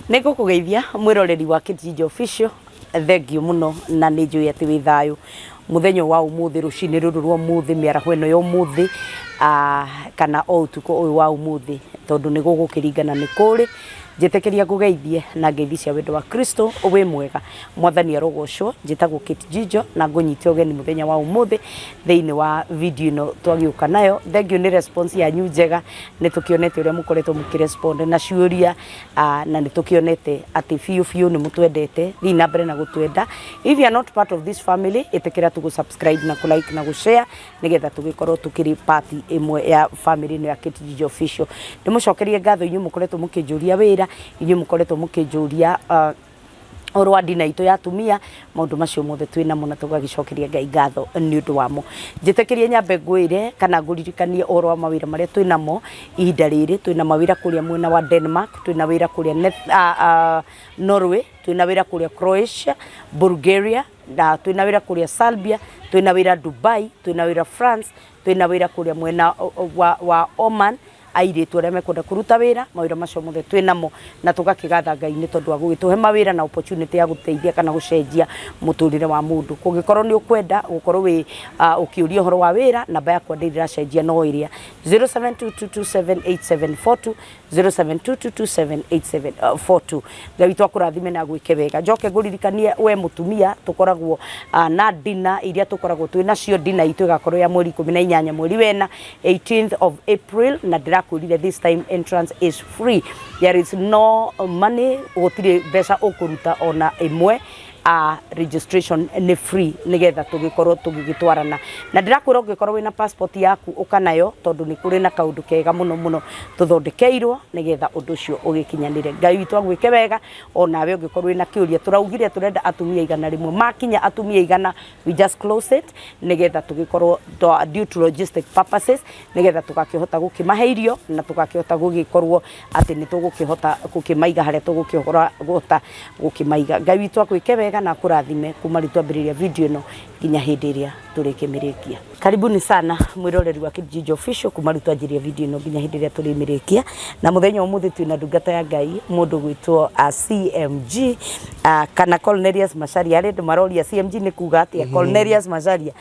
Nego kugeithia mwiroreri wa Jijo official thengio muno na ni njui ati wi thayu muthenya wa umuthi rucini ruru rwa umuthi miaraho ino ya umuthi kana o utuko uyu wa umuthi tondu ni gugukiringana ni kuri njitekeria ngugeithie na ngeithi cia wendo wa Kristo uwe mwega mwathani arogocwo njitagwo Jijo na ngunyite ugeni muthenya wa umuthi thiini wa video ino twagiuka nayo thengio ni response ya nyu njega ni tukionete uria mukoretwo mukirespond na ciuria na ni tukionete ati fiu ni mutwendete thi na mbere na gutwenda. If you are not part of this family itekera tu subscribe na like na share nigetha tugikorwo tukiri party imwe ya family ino ya Jijo official. Nimucokerie ngatho inyu mukoretwo mukinjuria wira inyu mukoretwo mukinjuria orwa dina ito ya tumia maundu macio mothe twina mona tugagicokeria Ngai ngatho ni undu wamo. Njitekerie nyambe ngwire kana nguririkanie orwa mawira maria twina mo ihinda riri twina mawira kuria mwena wa Denmark, twina wira kuria Norway, twina wira kuria Croatia, Bulgaria, na twina wira kuria Serbia, twina wira Dubai, twina wira France, twina wira kuria mwena wa Oman airitu aria mekunda kuruta wira mawira macio mothe twinamo na tugakigatha Ngai ni tondu wa gugituhe mawira na opportunity ya guteithia kana gucenjia muturire wa mundu. Kungikorwo ni ukwenda gukorwo wi ukiuria horo wa wira namba yakwa ndiracenjia no iria 0722278742 0722278742. Ngai twakurathime na gwike wega. Njoke nguririkanie we mutumia tukoragwo na dina iria tukoragwo twina cio dina itu igakorwo ya mweri 18 mweri wena 18th of April na this time entrance is free. There is no money gutire besa ukuruta ona imwe. Registration ni free nigetha tugikorwo tugigitwarana na ndirakwira ungikorwo wina passport yaku ukanayo tondu ni kuri na kaundu kega muno tuthondekeirwo nigetha undu cio ugikinyanire. Ngai witu agwike wega onawe ungikorwo wina kiuria turaugire turenda atumia igana rimwe makinya atumia igana we just close it nigetha tugikorwo due to logistic purposes nigetha tugakihota gukimaheirio na tugakihota gugikorwo ati ni tugukihota gukimaiga haria tugukihota gukimaiga. Ngai witu agwike wega na kurathime kuma ritwambiriria video ino nginya hindi iria turikimirikia. Karibuni sana mwiroreri wa Jijo official kuma ritwanjiria video ino nginya hindi iria turimirikia na muthenya umuthi twina ndungata ya Ngai mundu gwitwo CMG kana Cornelius Macharia ri maroria CMG ni kuga atia Cornelius Macharia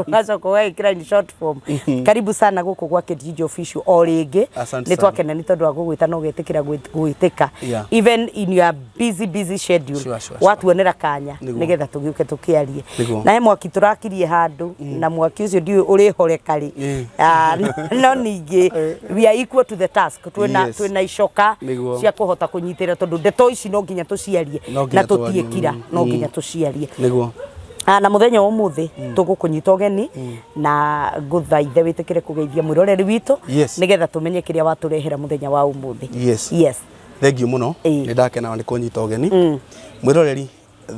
ngacoka wekira in short form. Karibu sana guku gwa Jijo official o ringi ni twakena ni tondu wa gugwita no getikira gwitika even in your busy schedule watuonera kanya nigetha tugiuke tukiarie na he mwaki turakirie handu na mwaki ucio ndi uri hore kari no ningi we are equal to the task twina icoka cia kuhota kunyitira tondu ndeto ici no nginya tuciarie na tutiekira no nginya tuciarie niguo na muthenya umuthi tugukunyita ugeni na nguthaithe witikire kugeithia mwiroreri witu nigetha tumenye kiria waturehera muthenya wa umuthi. Yes thengio muno ni ndakena ni kunyita ugeni mwiroreri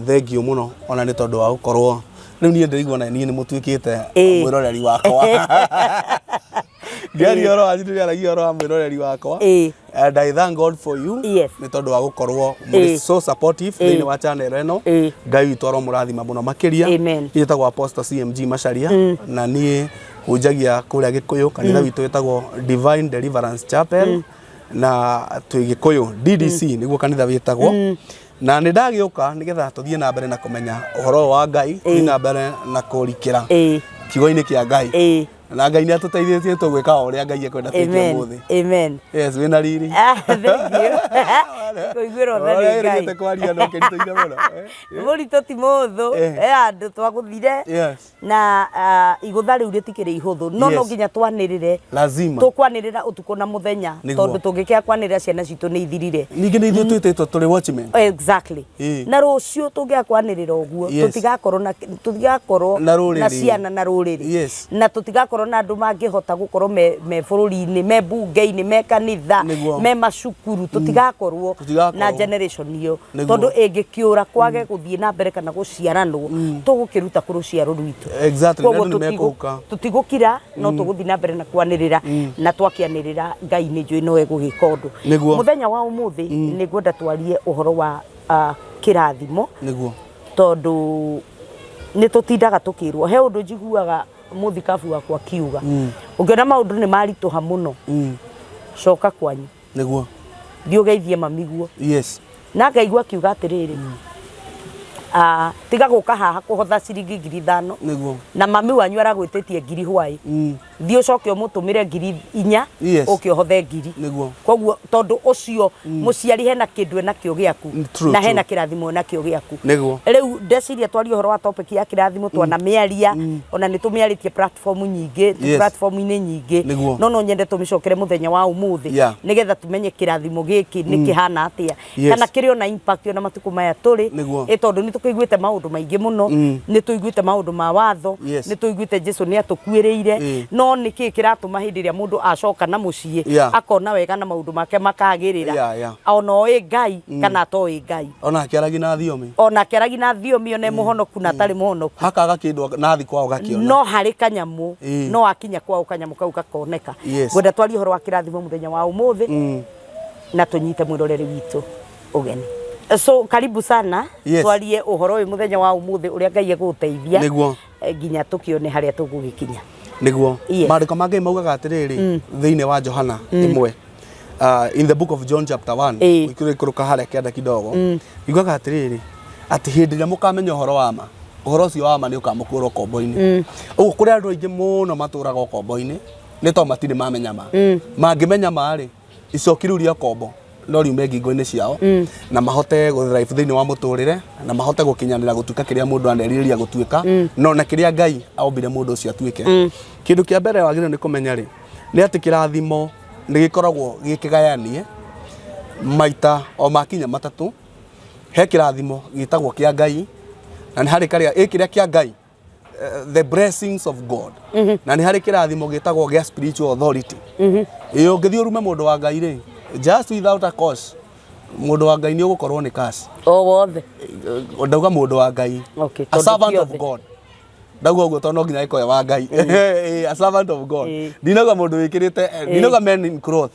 thengio muno ona ni tondu wa gukorwo riu ni ndirigwo na ni mutwikite mwiroreri wakwa gari oro ajiri aragia oro mwiroreri wakwa and I thank God for you ni tondu wa gukorwo so supportive thini wa channel eno Ngai witu oro murathima muno makiria yetagwo Apostle CMG Macharia na ni hujagia kuria Gikuyu kanitha witu yetagwo Divine Deliverance Chapel na twigikuyu DDC niguo kanitha witagwo na ni ndagiuka nigetha tuthie na mbere na kumenya uhoro wa Ngai ni na mbere na kurikira kigo-ini kia Ngai na Ngai ni atuteithĩtie tugwika uria Ngai ekwenda twike muthi. Amen. Yes wina riri. Thank you. Kuiguira thani Ngai. Kwaria no kiritoire muno. Muri toti muthu andu twaguthire na igutha riu ritikiri ihuthu no nginya twanirire lazima tukwanirira utuko na muthenya tondu tungikia kwanirira ciana citu ni ithirire ningi ni ithu twititwo turi watchmen. Exactly. Na rucio tungia kwanirira uguo tutigakorwo na ciana na ruriri na tutigakorwo na andu mangihota gukorwo me bururi-ini me bunge-ini me kanitha me macukuru tutigakorwo na generation iyo tondu ingikiura kwage guthie na mbere kana guciaranwo tugukiruta kuruciaro rwitu. Exactly. Tutigukira no tuguthie na mbere na kwanirira na twakianirira Ngai ni njui no egugika undu. Muthenya wa umuthi ni gwenda twarie uhoro wa kirathimo niguo tondu ni tutindaga tukirwo he undu njiguaga muthikabu wakwa kiuga ungiona maundu ni marituha muno coka kwanyu niguo thiĩ ũgeithie mamiguo yes na ngaigua kiuga atĩrĩrĩ tiga gũka haha kũhotha ciringi 5,000 niguo na mami wanyu aragwĩtĩtie ngiri hwaĩ thiĩ ũcoke ũmũtũmĩre ngiri 4 ũke ũhothe ngiri koguo tondũ ũcio mũciari hena kĩndũ nakĩo gĩaku na hena kĩrathimo nakĩo gĩaku rĩu ndeciria twarie ũhoro wa topic ya kĩrathimo twana mĩaria ona nĩ tũmĩarĩtie platform nyingĩ platform-inĩ nyingĩ no nyende tũmĩcokere mũthenya wa ũmũthĩ nĩgetha tumenye kĩrathimo gĩkĩ nĩ kĩhana atĩa kana kĩrĩ ona impact ona matukũ maya tũrĩ tondũ nĩ tũkĩiguĩte maũndũ maingĩ mũno nĩ tũiguĩte maũndũ ma watho nĩ tũiguĩte Jesũ nĩ atũkuĩrĩire no nĩkĩ kĩratũma hĩndĩ ĩrĩa mũndũ acoka na mũciĩ akona wega na maũndũ make makagĩrĩra ona oĩ Ngai kana atoĩ Ngai ona akĩaragia na thiomi ona nĩ mũhonoku na atarĩ mũhonoku hakaga kĩndũ nathi kwao gakiona no harĩ kanyamũ no akinya kwao kanyamũ kau gakoneka ngwenda twarie ũhoro wa kĩrathimo mũthenya wa ũmũthĩ na tũnyite mwĩroreri witũ ũgeni so karibu sana twarie ũhoro ũyũ mũthenya wa ũmũthĩ ũrĩa Ngai egũteithia nginya tũkĩone harĩa tũgũgĩkinya niguo maandĩko mangĩ maugaga atĩrĩrĩ thĩinĩ wa Johana 1 in the book of John chapter 1 ikũrũka harĩa kĩanda kidogo yugaga atĩrĩrĩ atĩ hĩndĩ ĩrĩa mũkamenya ũhoro wa ma ũhoro ũcio wa ma nĩ ũkamũkũrwo kombo-inĩ ũguo kũrĩ andũ aingĩ mũno matũraga kombo-inĩ nĩ tondũ matirĩ mamenya ma mangĩmenya marĩ icoki rĩu rĩa kombo no riume ngingo-inĩ ciao na mahote gũthrive thĩinĩ wa mũtũrĩre na mahote gũkinyanĩra gũtuĩka kĩrĩa mũndũ anerirĩria gũtuĩka no na kĩrĩa Ngai aombire mũndũ ũcio atuĩke kĩndũ kĩa mbere wagĩrĩirwo nĩ kũmenya rĩ nĩ atĩ kĩrathimo nĩ gĩkoragwo gĩkĩgayanie maita o makinya matatũ he kĩrathimo gĩtagwo kĩa Ngai na nĩ harĩ kĩrĩa kĩa Ngai the blessings of God na nĩ harĩ kĩrathimo gĩtagwo gĩa spiritual authority ũngĩthiĩ ũrume mũndũ wa Ngai rĩ just without a cause mũndũ wa Ngai nĩ ũgũkorwo nĩ curse wothe ndauga mũndũ wa Ngai a servant of God ndauga ũguo tondũ no nginya ĩkoe wa Ngai a servant of God ndinauga mũndũ wĩkĩrĩte ndinauga men in cloth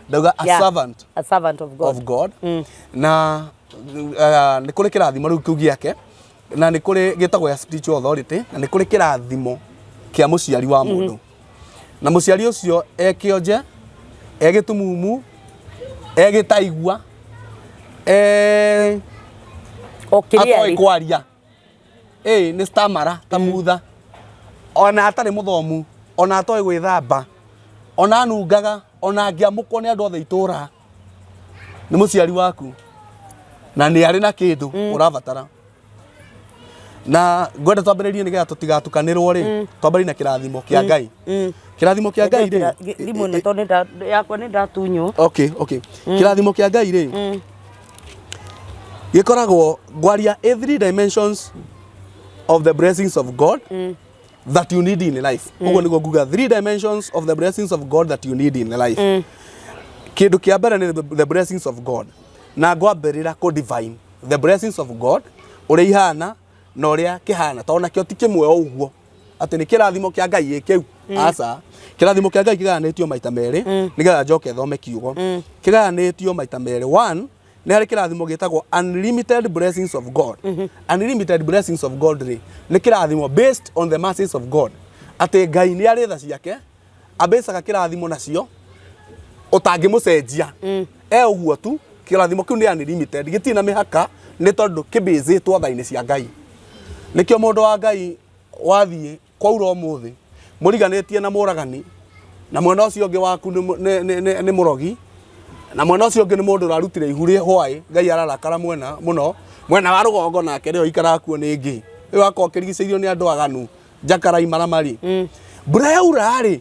ndauga a servant of God na nĩ kũrĩ kĩrathimo rĩu kĩu gĩake na nĩ kũrĩ gĩtagwo ya spiritual authority na nĩ kũrĩ kĩrathimo kĩa mũciari wa mũndũ na mũciari ũcio ekĩonje egĩtumumu egĩtaigua atoĩ kwaria nĩ stamara ta mutha ona atarĩ mũthomu ona atoĩ gwĩthamba ona anungaga ona angĩamũkwo nĩ andũ othe itũra nĩ mũciari waku na nĩ arĩ na kĩndũ ũrabatara na ngwenda twambĩrĩrie nĩgetha tũtigatukanĩrwo rĩ twambĩrĩrie na kĩrathimo kĩa Ngai kĩrathimo kĩa Ngai rĩ thimũ nĩ tondũ yakwa nĩ ndatunywo kĩrathimo kĩa Ngai rĩ gĩkoragwo ngwaria 3 dimensions of the blessings of God that you need in life ũguo nĩguo nguga 3 dimensions of the blessings of God that you need in life kĩndũ kĩa mbere nĩ the blessings of God na ngwambĩrĩra kũ divine the blessings of God ũrĩa ihana na ũrĩa kĩhana tondũ nakĩo ti kĩmwe o ũguo atĩ nĩ kĩrathimo kĩa Ngai kĩu aca kĩrathimo kĩa Ngai kĩgayanĩtio maita merĩ nĩgetha njoke thome kiugo kĩgayanĩtio maita merĩ 1 nĩ harĩ kĩrathimo gĩtagwo unlimited blessings of God unlimited blessings of God rĩ nĩ kĩrathimo based on the mercies of God atĩ Ngai nĩ arĩ tha ciake abecaga kĩrathimo nacio ũtangĩmũcenjia ũguo tu kĩrathimo kĩu nĩ unlimited gĩtirĩ na mĩhaka nĩ tondũ kĩbĩzĩtwo tha-inĩ cia Ngai nĩkĩo mũndũ wa Ngai wathiĩ kwaura ũmũthĩ mũriganĩtie na mũragani na mwena ũcio ũngĩ waku nĩ mũrogi na mwena ũcio ũngĩ nĩ mũndũ ũrarutire ihuri hwaĩ Ngai ararakara mwena mũno mwena wa rũgongo nake rĩo ikara kuo nĩ ngĩ rĩu akorwo kĩrigicĩirio nĩ andũ aganu njakarai maramari mbura yaura rĩ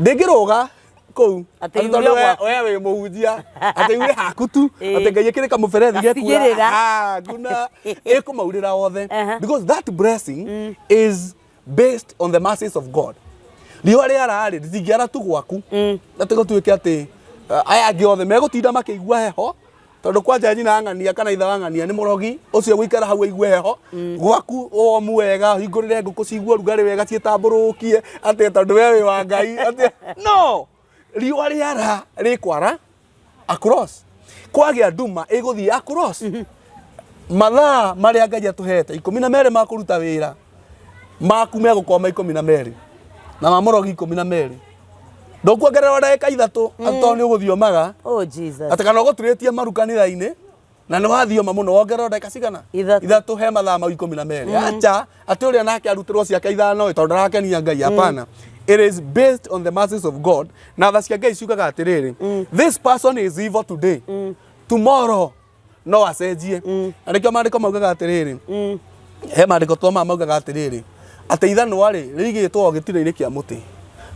ndĩngĩrũga kũu atĩ we wĩ mũhunjia atĩ iwe haku tu atĩ Ngai ĩkĩrĩ kamũberethi gĩkuura nguna ĩkũmaurĩra othe because that blessing is based on the mercies of God riũa rĩara rĩ rĩtingĩara tu gwaku atĩ gũtuĩke atĩ aya angĩ othe megũtinda makĩigua heho tondũ kwanja nyina ng'ania kana ithe wa ng'ania nĩ mũrogi ũcio gũikara hau aigue heho gwaku ũmu wega hingũrĩre ngũkũ ciigue rugarĩ wega ciĩtambũrũkie atĩ tondũ we wĩ wa Ngai atĩ no riũa rĩara rĩkwara across kwagĩa nduma ĩgũthiĩ across mathaa marĩa Ngai atũhete 12 ma kũruta wĩra maku megũkoma 12 na ma mũrogi 12 ndokuongerera ndagika ithatu to ni uguthiomaga Oh Jesus. atakana uguturetie maru kanitha-ini na ni wathioma muno wongerera ndagika cigana ithatu he mathaa mau 12 acha ati uria nake arutirwo ciake ithano tondu ndarakenia Ngai hapana. It is based on the mercies of God. Now tha cia Ngai ciugaga atiriri this person is evil today tomorrow no acenjie arikio mandiko maugaga atiriri he mandiko toma maugaga atiriri ati ithanwa ri rigitwo gitire-ini kia muti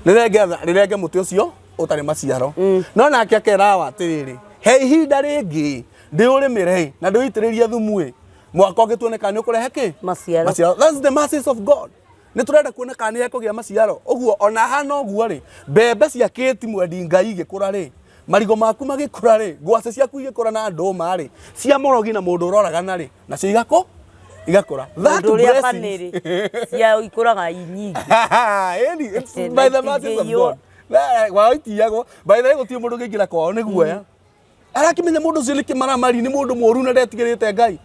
nirenge muti ucio utari maciaro no nake akerawa atiriri he ihinda ringi ndi urimire na nduitiririe thumu mwaka ugituoneka ni ukurehe ki maciaro. That's the mercies of God. Ni turenda kuoneka ni ekugia maciaro uguo ona hana uguo ri mbembe cia kiti mwendi Ngai igikura ri marigo maku magikura ri ngwace ciaku igikura na nduma ri cia morogi na mundu uroragana ri na cio igakura that blessing cia ikuraga inyingi it's by the mercies of God. Wa itiago by the way gutie mundu ngigira kwao ni guoya arakimenya mundu ucio ni kimaramari ni mundu moru na ndetigirite Ngai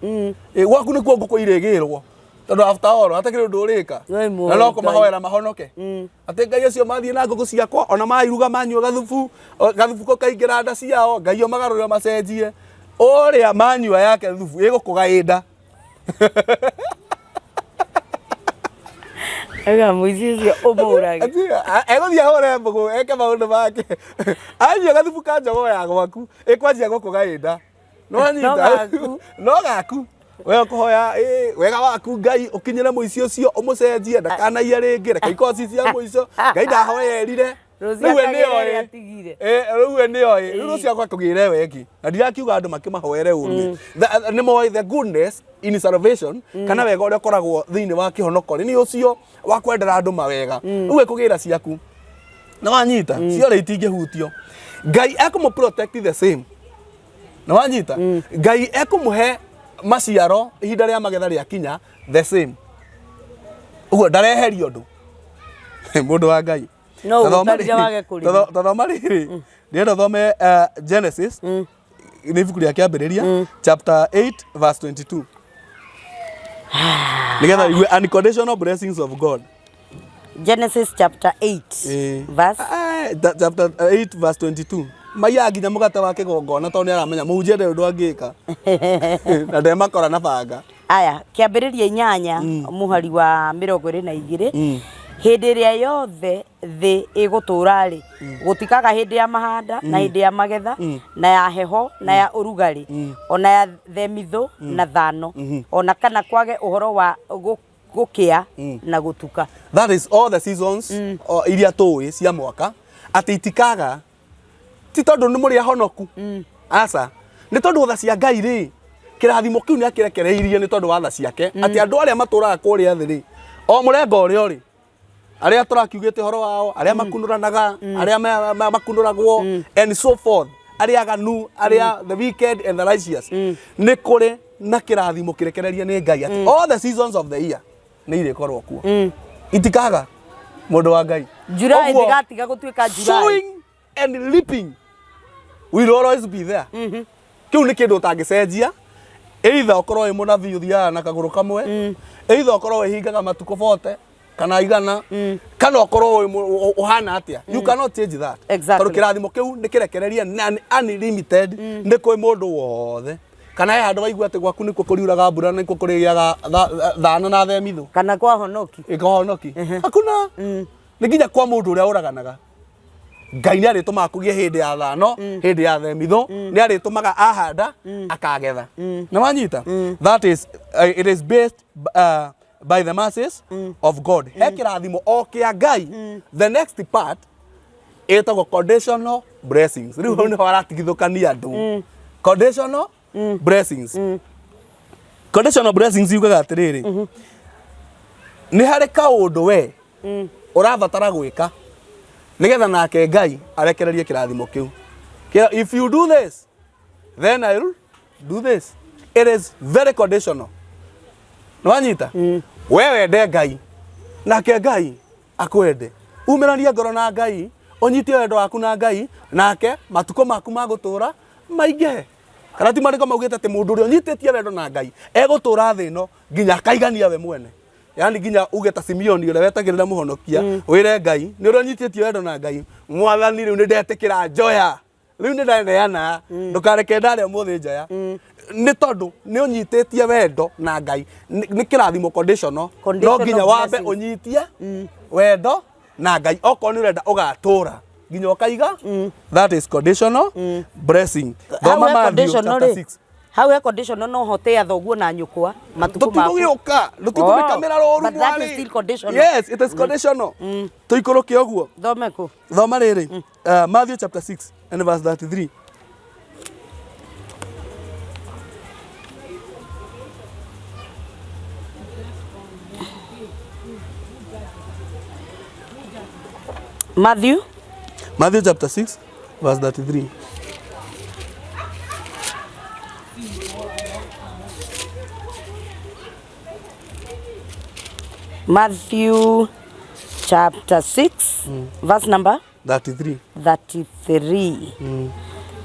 gwaku ni kuo nguko iregirwo tondu after all atakire undu urika na no kumahoera mahonoke ati Ngai acio mathie na nguko ciakwa ona mairuga manyua gathubu ko kaingira nda ciao Ngai o magarurira macenjie uria manyua yake thubu igukugainda Aga muizi omurage eguthia hore mbugu eke maundu make anyua gathubu ka njogo ya gwaku ikwanjia gukugainda no gaku we kuhoya wega waku Ngai ukinyire muici ucio umucenjie ndakanaia ringi reka ikoci cia muico Ngai ndahoerire riu ni oi riu ciakwa kugire weki na ndirakiuga andu makimahoere uru ni moi the goodness in salvation kana wega uria koragwo thiini wa kihonokori ni ucio wa kwendera andu mawega riu ekugira ciaku na wanyita cio ri itingihutio Ngai ekumu protect the same na wanyita Ngai ekumuhe maciaro ihinda ria magetha ria kinya the same uguo ndareheria undu mundu wa Ngai no utaria wage kurima tathoma riri ndienda thome Genesis ni ibuku ria kiambiriria chapter 8 verse 22 nigetha iwe unconditional blessings of God. Genesis chapter 8 verse chapter 8 verse 22 maya nginya mugate wake gongona tondu aramenya muhunjia ndu angika na ndemakora na banga aya kiambiriria 8 muhari wa 22 hindi ria yothe thi igutura ri gutikaga hindi ya mahanda na hindi ya magetha na ya heho na ya urugari ona ya themitho na thano ona kana kwage uhoro wa gukia na gutuka. That is all the seasons iria tui cia mwaka ati itikaga ti tondu ni muri ahonoku asa ni tondu tha cia Ngai ri kirathimo kiu ni akirekereirie ni tondu wa tha ciake ati andu aria maturaga kuria thi ri o murengo uria uri aria turakiugite horo wao aria makunuranaga aria makunuragwo and so forth aria aganu aria the wicked and the righteous ni kuri na kirathimo kirekereria ni Ngai ati all the seasons of the year ni ire korwo kuo itikaga mundu wa Ngai July ndigatiga gutuika July sowing and reaping will always be there kiu ni kindu utangicenjia either ukorwo munathi uthia na kaguru kamwe either ukorwo hingaga matuko bote kana igana kana ukorwo uhana atia you cannot change that exactly. Kirathimo kiu ni kirekereria unlimited ni kwi mundu wothe kana he handu waigua ati gwaku nikuo kuriuraga mbura na nikuo kurigiaga thano na themitho kana kwa honoki ikahonoki hakuna ni nginya kwa mundu uria uraganaga Ngai ni aritumaga kugie hindi ya thano hindi ya themitho ni aritumaga ahanda akagetha na wanyita that is it is based by the mercies of God. He kirathimo o kia Ngai the next part etagwo conditional blessings riu ni waratigithukania andu conditional blessings conditional blessings yugaga atiriri ni hari kaundu we urabatara gwika nigetha nake Ngai arekererie kirathimo kiu if you do this then I will do this. It is very conditional. Nwanyita wewe nde Ngai nake Ngai akwende umirania ngoro na Ngai onyite wendo waku na Ngai nake matuko maku magutura mainge kana ti mariko maugite ati mundu uri onyitetie wendo na Ngai egutura thi no nginya kaigania we mwene yani ginya uge ta Simeoni ule wetagirira muhonokia wire Ngai ni uronyitĩtie wendo na Ngai mwathani riu ni ndetikira njoya riu ni ndaneana ndukareke ndare muthi njoya ni tondu ni unyitĩtie wendo na Ngai ni kirathimo conditional no ginya wambe unyitie wendo na Ngai oko ni urenda ugatura ginya ukaiga that is conditional blessing thoma Matthew chapter 6 how a conditional no hote athoguo na nyukwa matuko maku tugiuka tukumika roru but that is still conditional. Yes, it is conditional. Tuikoroke oguo thome ku thoma riri Matthew chapter 6 and verse 33. Matthew chapter 6 verse 33. Matthew chapter 6 verse number 33.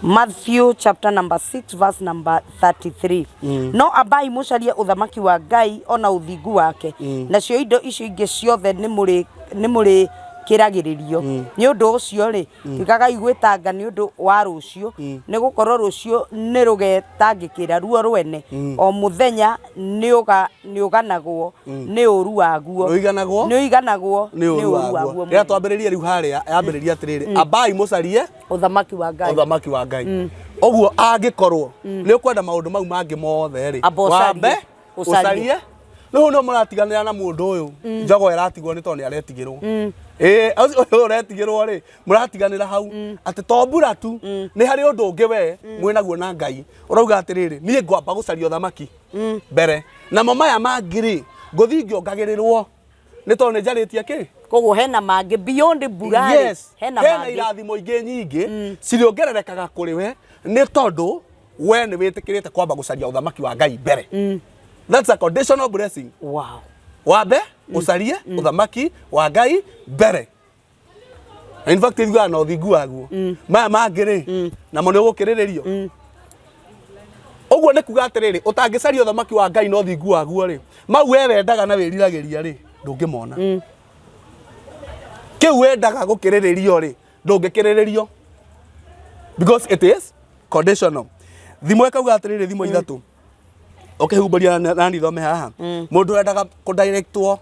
Matthew chapter number 6 verse number 33. No abai mucarie uthamaki wa Ngai ona uthingu wake nacio indo icio ingi ciothe ni muri kiragiririo ni undu ucio ri tikaga igwetanga ni undu wa rucio ni gukorwo rucio ni rugetangikira ruo rwene o muthenya ni uganagwo ni uru waguo ni uru waguo ya twambiririe riu haria yambiririe atiriri abai mucarie uthamaki wa Ngai oguo angikorwo ni ukwenda maundu mau mangi mothe ri wambe ucarie no muratiganira na mundu uyu njogo iratigwo ni toni aretigirwo uyu uretigirwo ri muratiganira hau ati tombura tu ni hari undu ungi we mwinaguo na Ngai urauga atiriri nie ngwamba gucaria uthamaki mbere na maya mangiri nguthi ngiongagirirwo ni toni njaritie ki koguo hena mangi beyond burari hena irathimo ingi nyingi ciriongererekaga kuri we ni tondu we ni witikirite kwamba gucaria uthamaki wa Ngai mbere. That's a conditional blessing. Wow. Wabe ucarie uthamaki wa Ngai mbere. In fact ithuga no thingu waguo maya mangiri na mo ni gukiriririo oguo ni kuga atiriri utangicaria uthamaki wa Ngai no thingu waguo ri mau we wendaga na wiriragiria ri ndungimona kiu wendaga gukiriririo ri ndungikiriririo because it is conditional. Thimo ekauga atiriri thimo ithatu hubania nani thome haha mundu endaga ku directwo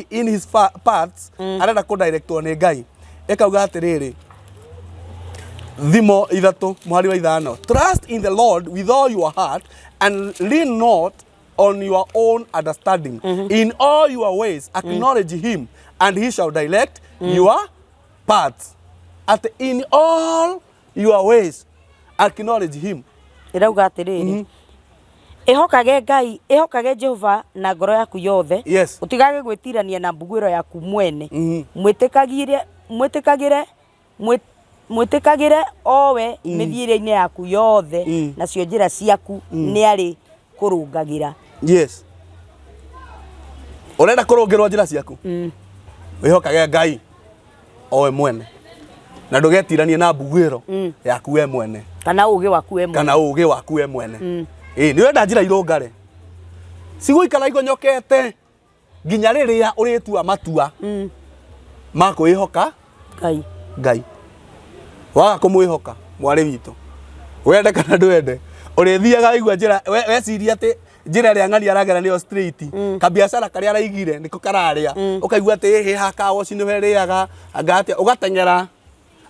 in his paths arenda ku directwo ni Ngai ekauga atiriri thimo ithatu muhari wa ithano trust in the Lord with all your heart and lean not on your own understanding in all your ways acknowledge him and he shall direct your paths at in all your ways acknowledge him irauga atiriri ehokage Ngai ehokage Jehova na ngoro yaku yothe utigage gwitirania na mbugwiro yaku mwene mwitikagire owe mithiire-ini yaku yothe nacio njira ciaku ni ari kurungagira. Yes, urenda kurungirwo njira ciaku wihokage Ngai owe mwene na ndugetiranie na mbugwiro yaku we mwene kana ugi waku we mwene ni wenda njira irungare ciguikara igonyokete nginya riria uritua matua makwĩhoka Ngai waga kumwihoka mwari witu wende kana ndwende urithiaga igua njira weciria ati njira ria ng'ani aragera niyo straight kabiacara karia araigire niko kararia ukaigua ati hi haka wash ni weriaga agatia ugatengera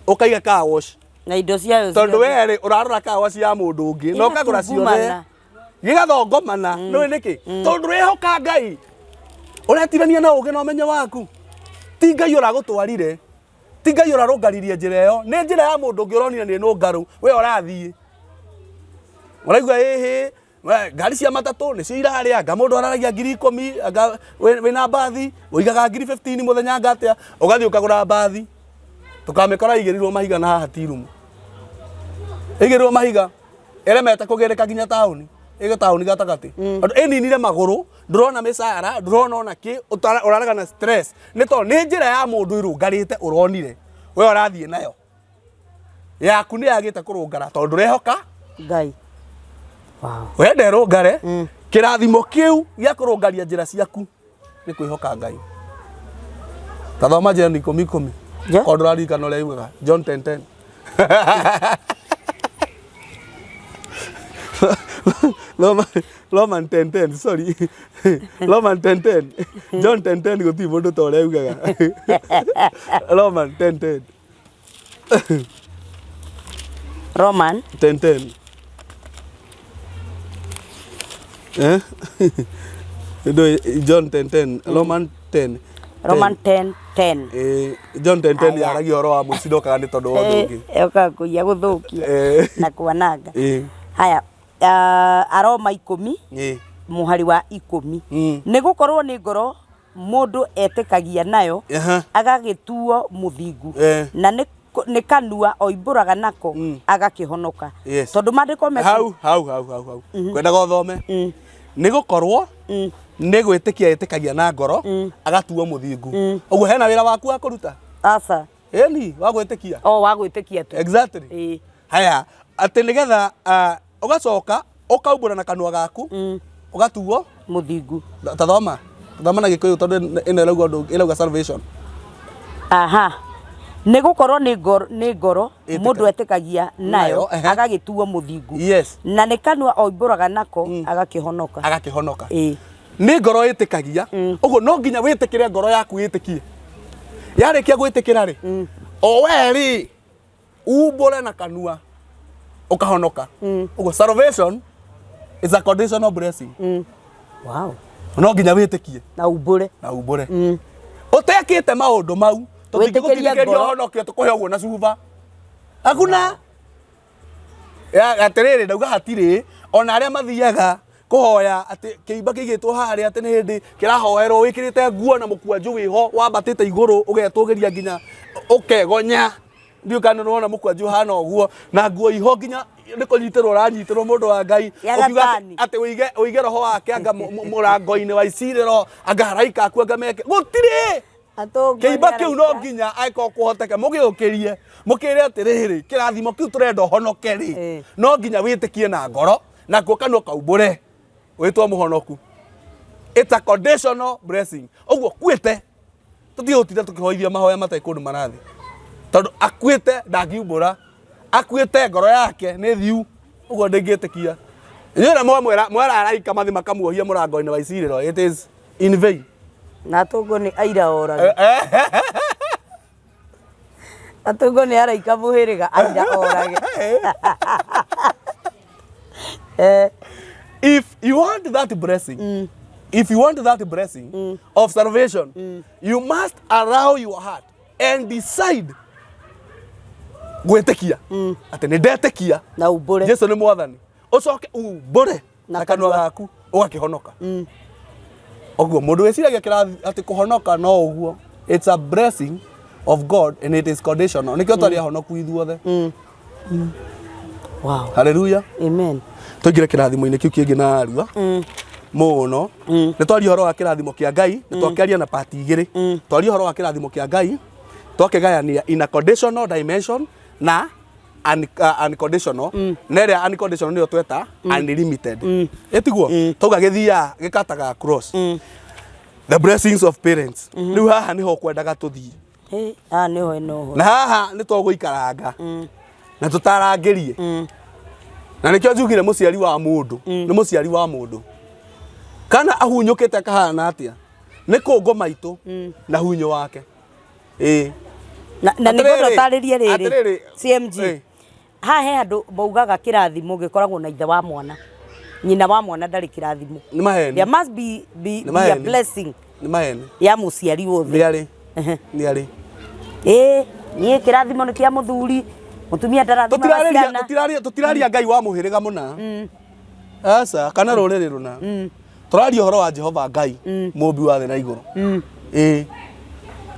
ukaiga ka wash na indo ciayo tondu weri urarora ka wash ya mundu ungi no kagura ciothe gigathongomana no niki tondu rihoka Ngai uretirania na uge na umenyo waku ti Ngai uragutwarire ti Ngai urarungaririe njira iyo ni njira ya mundu ungi uronire ni nungaru we urathie uraigua ngari cia matatu ni cio iraria anga mundu araragia 10,000 anga wina mbathi uigaga 15,000 muthenya ngatia ugathie ukagura mbathi tukamikora igirirwo mahiga na haha tirumu igirirwo mahiga elemeta kugereka nginya tauni ego tauni gatagati andu eninire maguru ndurona misara ndurona ona ki uraraga na stress ni to ni njira ya mundu irungarite uronire we urathie nayo yaku ni yagite kurungara tondu rehoka Ngai. Wow. Wende rungare kirathimo kiu gia kurungaria njira ciaku nĩ kwĩhoka Ngai. Ta thoma John 10:10. Kondrari kana ũrĩa yugaga John 10:10. Roman 10:10, sorry. Roman 10:10. John 10:10 gũtirĩ mũndũ ta ũrĩa yugaga. Roman 10:10. Roman 10:10. John 10:10. Roman 10. Roman 10:10. John 10:10 yaragia ũhoro wa mũici ndokaga nĩ tondũ wa ũndũ ũngĩ. Eka kũiya gũthũkia na kwananga. Haya, Aroma 10 mũhari wa 10 nĩ gũkorwo nĩ ngoro mũndũ etĩkagia nayo agagĩtuo mũthingu na nĩ kanua oimbũraga nako agakĩhonoka. Tondũ maandĩko me hau kwendaga ũthome nĩ gũkorwo nĩ gwĩtĩkia etĩkagia na ngoro agatuo mũthingu. Ũguo hena wĩra waku wa kũruta. Aca. Eni wa gwĩtĩkia. Wa gwĩtĩkia tu. Exactly. Haya atĩ nĩgetha ũgacoka ũkaumbũra na kanua gaku ũgatuo mũthingu. Ta thoma na Gĩkũyũ tondũ ĩno ĩrauga salvation. Aha. Nĩ gũkorwo nĩ ngoro mũndũ etĩkagia nayo agagĩtuo mũthingu. Na nĩ kanua oimbũraga nako agakĩhonoka. Nĩ ngoro ĩtĩkagia. Ũguo no nginya wĩtĩkĩre ngoro yaku ĩtĩkie. Yarĩkia gwĩtĩkĩra rĩ o we rĩ umbũre na kanua ukahonoka. Uguo salvation is a conditional blessing. Wow. No nginya wĩtĩkie na umbũre. Ũtekĩte maũndũ mau tũtingĩgũkinyĩria honokio tũkũhe ũguo na cuba. Hakuna. Atĩrĩrĩ ndauga hatirĩ ona arĩa mathiaga kũhoya atĩ kĩimba kĩigĩtwo harĩa atĩ nĩ hĩndĩ kĩrahoerwo wĩkĩrĩte nguo na mũkwanjũ wĩho wambatĩte igũrũ ũgetũgĩria nginya ũkegonya. Ndiũ kana nĩwona mũkwanjũ hana ũguo na nguo iho nginya nĩ kũnyitĩrwo ũranyitĩrwo mũndũ wa Ngai ũkiuga atĩ ũige roho wake anga mũrango-inĩ wa icirĩro anga haraika aku anga meke gũtirĩ. Kĩimba kĩu no nginya aĩkorwo kũhoteke mũgĩũkĩrie mũkĩre atĩrĩrĩ kĩrathimo kĩu tũrenda ũhonoke rĩ no nginya wĩtĩkie na ngoro na guo kanua kaumbũre wĩtwo mũhonoku. It's a conditional blessing. Ũguo kuĩte tũtigũtinda tũkĩhoithia mahoya matarĩ kũndũ marathi tondũ akuĩte ndangiumbũra akuĩte ngoro yake nĩ thiu ũguo ndĩngĩtĩkia. Inyuĩ mwera araika mathi makamuohia mũrango-inĩ wa icirĩro. It is in vain. Na Tũngũ nĩ aira orage. Na Tũngũ nĩ araika mũhĩrĩga aira orage. If you want that blessing, if you want that blessing of salvation, you must allow your heart and decide gwĩtĩkia atĩ nĩ ndetĩkia na umbũre Jesu nĩ mwathani ũcoke umbũre na kanua gaku ũgakĩhonoka. Ũguo mũndũ wĩciragia atĩ kũhonoka no ũguo. It's a blessing of God and it is conditional. Nĩkĩo twarĩ ahonoku ithuothe. Wow. Hallelujah. Amen. Tũingĩre kĩrathimo-inĩ kĩu kĩngĩ na arua mũno. Nĩ twaria ũhoro wa kĩrathimo kĩa Ngai, nĩ twakĩaria na part igĩrĩ. Twaria ũhoro wa kĩrathimo kĩa Ngai, twakĩgayania in a conditional dimension na unconditional. Na ĩrĩa unconditional nĩyo tweta unlimited. Ĩtiguo tauga gĩthiaga gĩkataga cross. The blessings of parents. Rĩu haha nĩho kwendaga tũthiĩ. Nĩho. Na haha nĩ tũgũikaranga na tũtarangĩrie. Na nĩkĩo njugire mũciari wa mũndũ nĩ mũciari wa mũndũ. Kana ahunyũkĩte kahana atĩa nĩ kũngũ maitũ na hunyo wake. Na nĩguo tũtarĩrie rĩrĩ CMG. Haha he andũ maugaga kĩrathimo gĩkoragwo na ithe wa mwana. Nyina wa mwana ndarĩ kĩrathimo. Nĩ maheni. There must be a blessing. Nĩ maheni. Ya mũciari wothe. Nĩ arĩ. Niĩ kĩrathimo nĩ kĩa mũthuri. Mũtumia ndarathima ciana. Tũtiraria Ngai wa mũhĩrĩga mũna. Aca kana rũrĩrĩ rũna. Tũraria ũhoro wa Jehova Ngai mũmbi wa thĩ na igũrũ.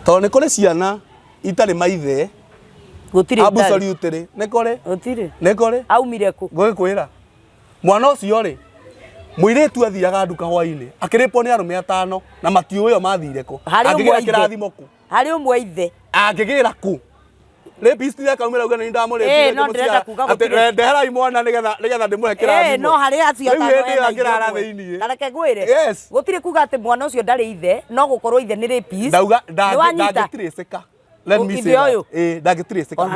Tondũ nĩ kũrĩ ciana itarĩ maithe. Gũtirĩ absolutely nĩ kũrĩ. Nĩ kũrĩ. Aumire kũ? Ngũkwĩra. Mwana ũcio rĩ mũirĩtu athiaga nduka hwainĩ akĩrĩpwo nĩ arũme 5 na matiũĩ mathire kũ. Angĩgĩra kĩrathimo kũ? Harĩ ũmwe ithe. Angĩgĩra kũ? rapist ya kaumira uga ni ndamurepire no ndirenda kuga gutire ndeherai mwana nigetha ndimuhe kirathimo no hari acio tano thiini tareke gwire yes gutire kuga ati mwana ucio ndari ithe no gukorwo ithe ni rapist ndauga ndagitrisika let me say ndagitrisika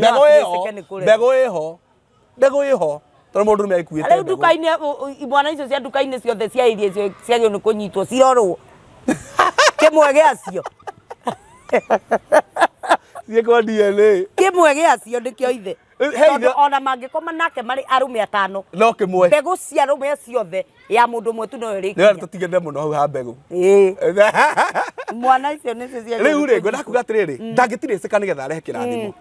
mbego iho tondå må ndå nä akuä te nduka-inä mwana icio cia nduka-inä ciothe cia iria icio ciagä nä kå nyitwo cirorwo kä mwe gä acio ciäkwo DNA kä mwe gä acio nä kä o ithe ona mangä koma nake marä arå me atano no kä mwe mbegå cia arå me ciothe ya må ndå mwe tu noyo rä nä tå tigende må no hau ha mbegå mwana icio nä cio rä u rä ngwenda kuga atä rä rä ndangä tirä cä ka nä getha arehe kä rathimo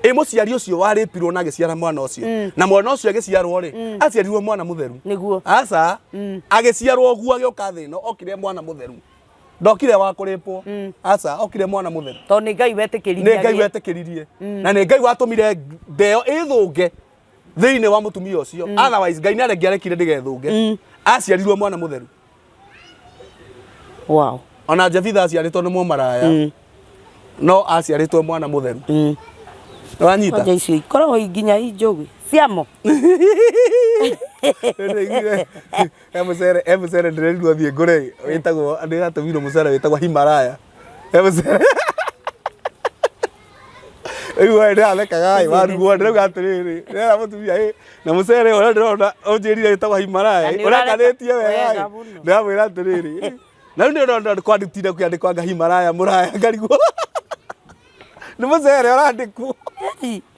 ä må ciari å cio warä pirwo na agä ciara mwana å cio na mwana å cio agä ciarwo rä aciarirwo mwana må theru niguo aca agä ciarwo guo agä å ka thä no okire mwana må theru ndokire wa kå rä pwo aca okire mwana må theru tondå nä ngai wetä kä nä ngai wetä kä ririe na nä ngai watå mire ndeo ä thå nge thä inä wa må tumia å cio otherwise ngai nä arengä arekire ndä gethå nge aciarirwo mwana må theru ona Jebitha aciarä two nä mwomaraya no aciarä two mwana må theru wanyita nja icio ikoragwo nginya njũgĩ ciamo emucere ndĩrerirwo thiĩ ngũre wĩtagwo nĩratũmirwo mũcere wĩtagwo Himalaya emucere rĩu ndĩrathekaga warugwo ndĩrauga atĩrĩrĩ ndĩrera mũtumia na mũcere ũrĩa ndĩrona ũnjĩrire wĩtagwo Himalaya ũrekanĩtie wega ndĩramwĩra atĩrĩrĩ na rĩu nĩũrona kwandĩkire kwandĩkwo Himalaya mũraya ngarigwo nä må cere å randä kwo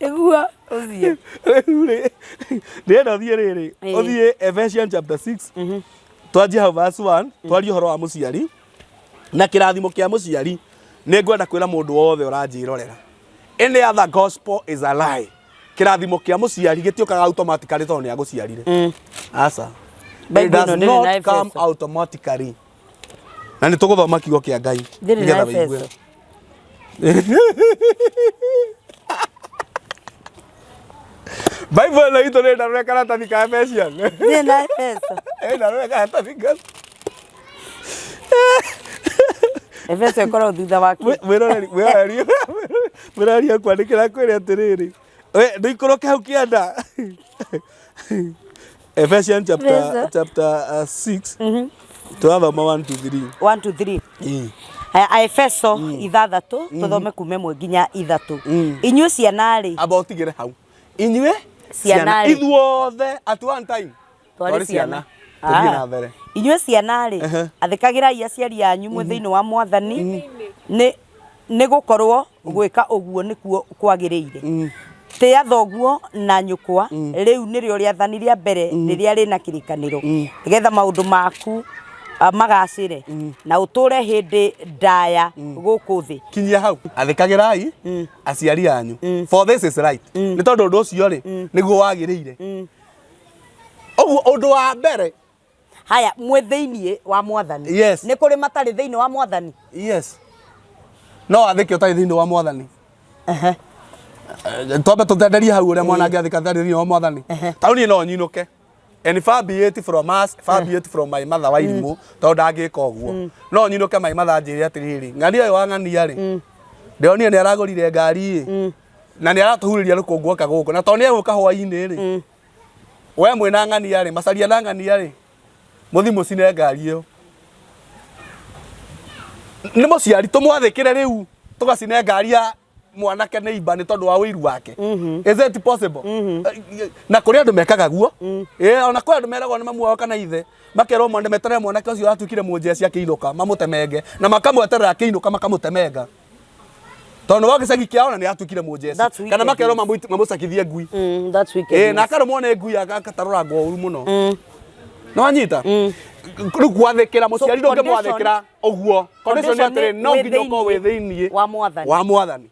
guo å thiä ndä enda å thiä rä rä å thiä Ephesians chapter 6 twanjie hau verse 1 twarie å horo wa må ciari na kä rathimo kä a må ciari nä ngwenda kwä ra må ndå wothe å ranjä rorera any other gospel is a lie kä rathimo kä a må ciari gä tiåkaga automatically tondå nä agå ciarire aca it does not come automatically na nä tå gå thoma kiugo kä a Ngai nĩgetha wĩigue Bible na ito nenda rweka karatathi ka Ephesians nenda Efeso rweka karatathi ka Efeso ikorwo thutha waki mwirori kwandikira kwĩre atĩrĩrĩ ndĩ ikoroke hau kĩanda Ephesians chapter 6 twathoma 1 to 3 Efeso ithathatũ tũthome kuma ĩmwe nginya ithatũ inyuĩ ciana rĩ amba ũtigĩre hau inyuĩ ciana ithuothe at one time twarĩ ciana tũthiĩ na mbere inyuĩ ciana rĩ athĩkagĩrai aciari anyu mwĩ thĩinĩ wa Mwathani nĩ gũkorwo gwĩka ũguo nĩkuo kwagĩrĩire tĩa thoguo na nyũkwa rĩu nĩrĩo rĩathani rĩa mbere rĩrĩa rĩna kĩrĩkanĩro nĩgetha maũndũ maku magacire na ũtũre hĩndĩ ndaya gũkũ thĩ kinyia hau athĩkagĩrai aciari anyu for this is right nĩ tondũ ũndũ ũcio rĩ nĩguo wagĩrĩire ũguo ũndũ wa mbere haya mwĩ thĩinĩ wa Mwathani nĩ kũrĩ matarĩ thĩinĩ wa Mwathani no athĩke ũtarĩ thĩinĩ wa Mwathani twambe tũtenderie hau ũrĩa mwana angĩathĩka atarĩ thĩinĩ wa Mwathani tau niĩ no nyinũke and far be it from us far be it from my mother Wairimũ tondũ ndangĩka ũguo no nyinũke my mother anjĩre atĩrĩrĩ ng'ania ũyũ wa ng'ania rĩ ndĩonire nĩ aragũrire ngari na nĩ aratũhurĩria rũkũngũ oka gũkũ na tondũ nĩ egũka hwainĩ rĩ we mwĩna ng'ania rĩ macaria na ng'ania rĩ mũthi mũcine ngari ĩyo nĩ mũciari tũmwathĩkĩre rĩu tũgacine ngari ya mwanake nĩ imba nĩ tondũ wa wĩiru wake is it possible na kũrĩ andũ mekaga guo ona kũrĩ andũ meragwo nĩ mamu wao kana ithe makerwo mwana meterere mwanake ũcio atuĩkire mũnjeci akĩinũka mamũtemenge na makamweterera akĩinũka makamũtemenga tondũ wa gĩcagi kĩao na nĩ atuĩkire mũnjeci kana makerwo mamũcakithie ngui na akarũmwo nĩ ngui agatarũrangwo ũru mũno no anyita rĩu gwathĩkĩra mũciari ndũngĩmwathĩkĩra ũguo condition atĩrĩ no nginya ũkorwo wĩ thĩinĩ wa Mwathani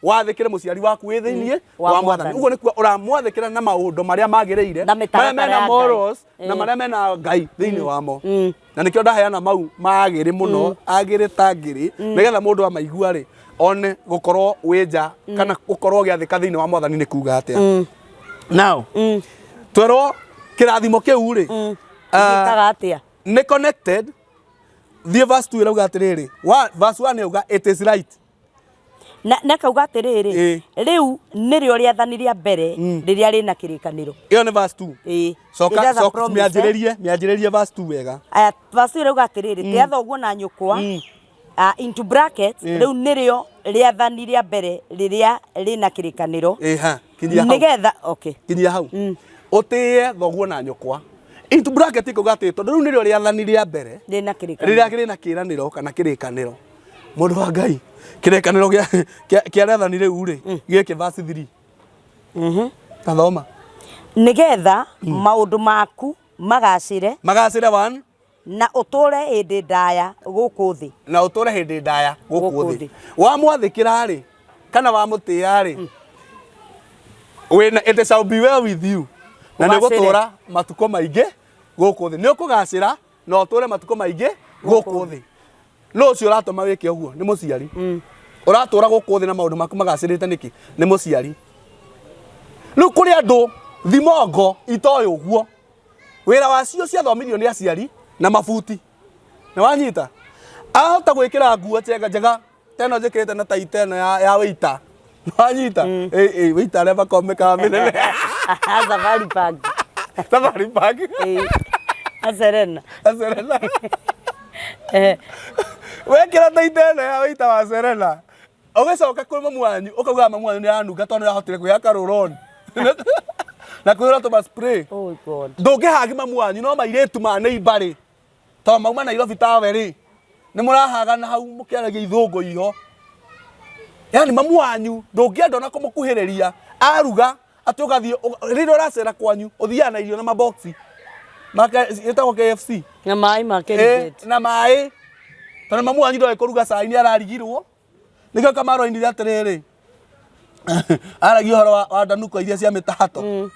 wathĩkĩre mũciari waku wĩ thĩinĩ wa Mwathani ũguo nĩkuo ũramwathĩkĩra na maũndũ marĩa magĩrĩire marĩa mena morals na marĩa mena Ngai thĩinĩ wamo na nĩkĩo ndaheana mau magĩrĩ mũno agĩrĩ tangĩrĩ nĩgetha mũndũ amaigua rĩ one gũkorwo wĩ nja kana gũkorwo gĩathĩka thĩinĩ wa Mwathani nĩ kuuga atĩa now twerwo kĩrathimo kĩu rĩ nĩ connected thiĩ verse 2 irauga atĩrĩrĩ verse 1 yauga it is right na kauga atiriri riu nirio riathani ria mbere riria rina kirikaniro iyo ni verse 2 soka mianjiririe verse 2 wega aya verse 2 rauga atiriri te athoguo na nyukwa into brackets riu nirio riathani ria mbere riria rina kirikaniro nigetha okay kinyia hau utie thoguo na nyukwa into bracket ikuga ati tondu riu nirio riathani ria mbere rina kiraniro kana kirikaniro mundu wa Ngai kirekaniro kia rethani riu ri gike verse 3 tathoma nigetha maundu maku magacire 1 na uture hindi ndaya guku thi wa mwathikira ri kana wa mutia ri wena it shall be well with you na ne gutura matuko maingi guku thi ni ukugacira na uture matuko maingi guku thi no cio ratoma wike uguo ni muciari uratura guku thi na maundu maku magacirite niki ni muciari riu kuri andu thimongo itoy uguo wira wacio cia thomithirio ni aciari na mabuti na wanyita ahota gwikira nguo njega teno njikirite na taiteno ya wita wanyita wita reba komeka minene safari park aserena wekira taiteno ya wita wa Serena ugicoka kuri mamu wanyu ukauga mamu wanyu ni anunga tondu ahotire kwiyaka ruroni na kwira to spray oh god ndungihagi mamu wanyu no mairetu ma neighbor to mauma na Nairobi tawe ri ni murahaga na hau mukiaragia ithungu iho yani mamu wanyu ndungienda na kumukuhiriria aruga ati ugathie riro racera kwanyu uthia na irio na maboxi maka itako KFC na mai market na mai tondu mamu wanyu ndoe kuruga cai ni ararigirwo nikio Kamaro indire atiriri aragi horo wa ndanuko iria cia mitahato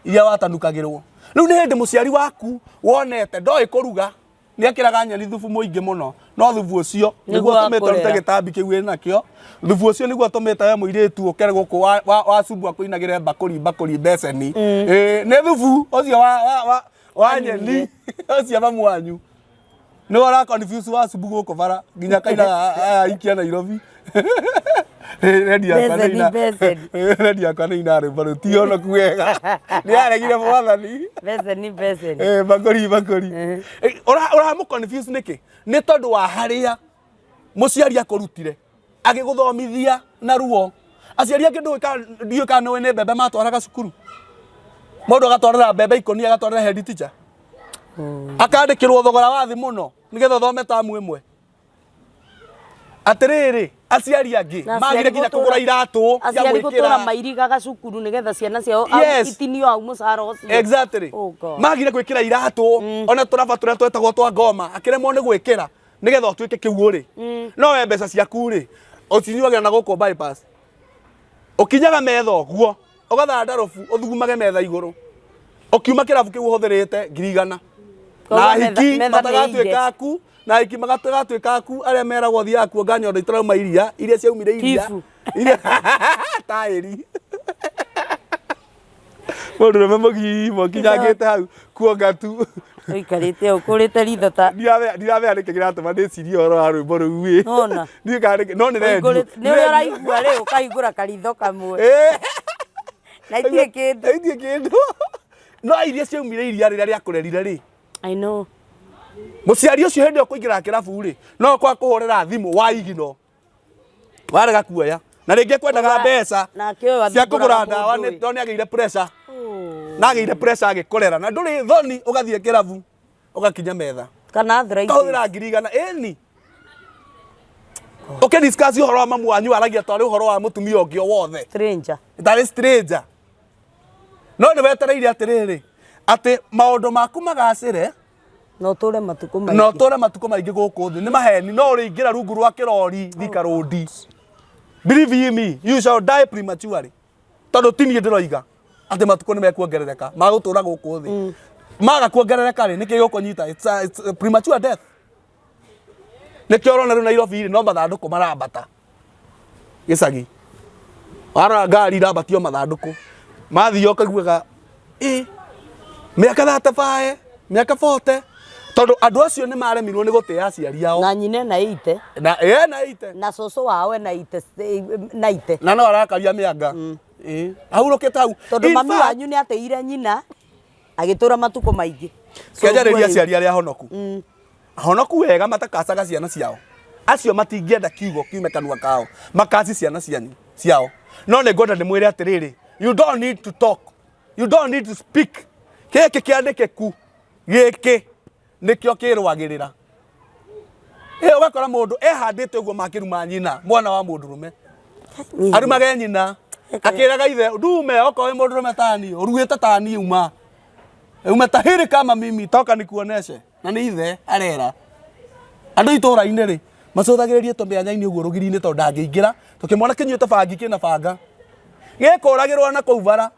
iria watanukagirwo riu ni hindi muciari waku wonete ndoi kuruga ni akiraga nyani thubu muingi muno no thubu ucio niguo tumete rute gitambi kiu nakio thubu ucio niguo tumete we muiretu ukere guku wa subu akuinagire bakuri beseni ni thubu ucio wa nyeni ucio mamu wanyu ni ora confuse wa subu guku bara nginya kaina ikia Nairobi ready akana inare baro tiono kuwega ni aregire mwathani beseni bakuri ora mu confuse niki ni tondu wa haria muciari akurutire agiguthomithia na ruo aciari angi ndiu kana we ne bebe matwaraga cukuru mundu agatwarira bebe ikoni agatwarira head teacher akandikirwo thogora wa thi muno nigetha thome tamu imwe atiriri aciari angi magire kinya kugura iratu aciari gutura mairigaga cukuru nigetha ciana ciao itinio au mucara ucio exactly magire gwikira iratu ona turabatura twetagwo twa ngoma akiremwo ni gwikira nigetha tuike kiugo ri no we mbeca ciaku ri utinyuagira na guko bypass ukinyaga metha guo ugathanda rofu uthugumage metha iguru ukiuma kirabu kiu uhuthirite 100 na hiki matagatuika aku na hiki magatuika aku aria meragwo thia aku nganya ndo itarauma iria ciaumire iria tairi mundu no memogi kinyagite hau kuonga tu ikarite ukurite ritho ta ndirabe arike giratuma ndicirie horo wa rwimbo ruu wi nona ndikarike no ni redio ni uraigua ri ukaigura karitho kamwe na itie kindu no iria ciaumire iria riria ria kurerire ri I know muciari ucio hindi okuingira kirabu ri no kwa kuhorera thimu wa igino warega kuoya na ringi kwendaga mbeca cia kugura ndawa ni ndoni ageire pressure na ageire pressure agikorera na nduri thoni ugathie kirabu ugakinya metha kana thrai kahudira 100 eni okay discuss uhoro wa mamu wanyu aragia twari uhoro wa mutumia ungi wothe stranger that stranger no ni wetereire atiriri ati maundu maku magacire no ture matuko maingi guku thi ni maheni no uringira rungu rwa kirori thika rodi believe me you shall die prematurely tondu tinie ndiroiga ati matuko ni mekuongerereka magutura guku thi maga kuongerereka ri niki gukunyita it's premature death niki orona ru Nairobi ri no mathanduku marambata gicagi ara ngari rambatio mathanduku mathio kaiguaga miaka 35 miaka 40 tondu andu acio ni maremirwo ni gutia aciari yao na nyine na ite na na ite na soso wao na ite na no arakaria mianga ahurukite hau tondu mami wanyu ni ateire nyina agitura matuko maingi kianjariria aciari aria honoku honoku wega matakacaga ciana ciao acio matingienda kiugo kiume kanua kao makaci ciana ciao no ne ngoda ndimwire atiriri you don't need to talk you don't need to speak keke kiandike ku giki nikio kirwagirira ugakora mundu ehandite uguo makiruma nyina mwana wa mundu rume arumage nyina akiraga ithe ndume okoe mundu rume tani uruite tani uma tahiri kama mimi toka nikuoneshe na ni ithe arera andu itura-ini ri macuthagiririe tumbianya-ini uguo rugiri-ini tondu ndangiingira tukimwona kinyuite bangi kina banga gikuragirwo na kuu bara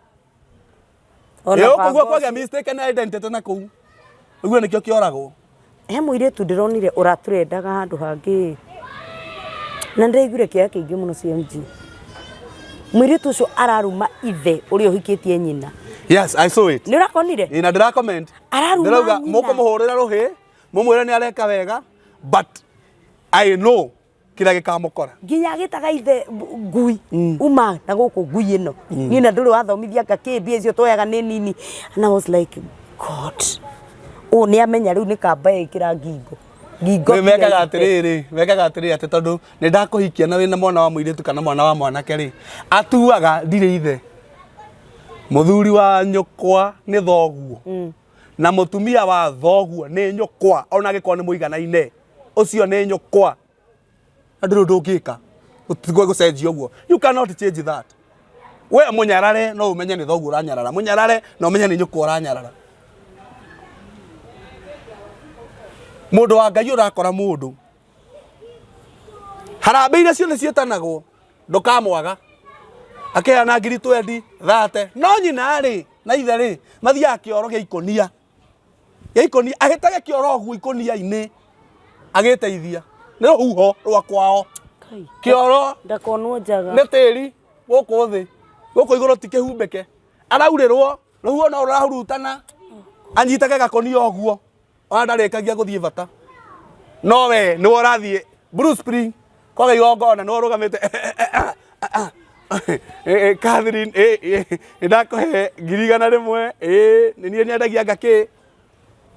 kuguo kwagia mistaken identity na kuu uguo nikio kioragwo he muiritu ndironire uraturendaga handu hangi na ndiraiguire kiaya kiingi muno CMG muiritu ucio araruma ithe uri uhikitie nyina. Yes, I saw it. Ni urakonire ina ndira comment araruma muko muhurira ruhi mumwira ni areka wega but I know kila gikamukora nginya gitaga ithe ngui uma na guku ngui ino ni na nduri wathomithia ngakimbi icio twoyaga ni nini and I was like God ni amenya riu ni kamba ikira ngingo mekaga atiriri ati tondu ni ndakuhikia na wina mwana wa muiritu kana mwana wa mwanake ri atuaga ndire ithe muthuri wa nyukwa ni thoguo na mutumia wa thoguo ni nyukwa ona giko ni muiganaine ucio ni nyukwa andu ndungika utigwe gucenjia uguo you cannot change that we munyarare no umenye ni thoguo uranyarara munyarare no umenye ni nyukwa uranyarara mundu wa Ngai urakora mundu harambe iria ciothe cietanagwo ndukamwaga akeana ngiri 20 30 no nyina ri na ithe ri mathia kioro gia ikonia ahitage kioro oguo ikonia-ini agiteithia ni ruho rwa kwao kioro ndakonwo njaga ni tiri guku thi guku iguru tikihumbeke araurirwo ruho no rurahurutana anyitage gakonia oguo ona ndarikagia guthie bata no we ni worathie Bruce Spring kwa igongona no rugamite Catherine ndakohe ngirigana rimwe ni nie nyendagia ngaki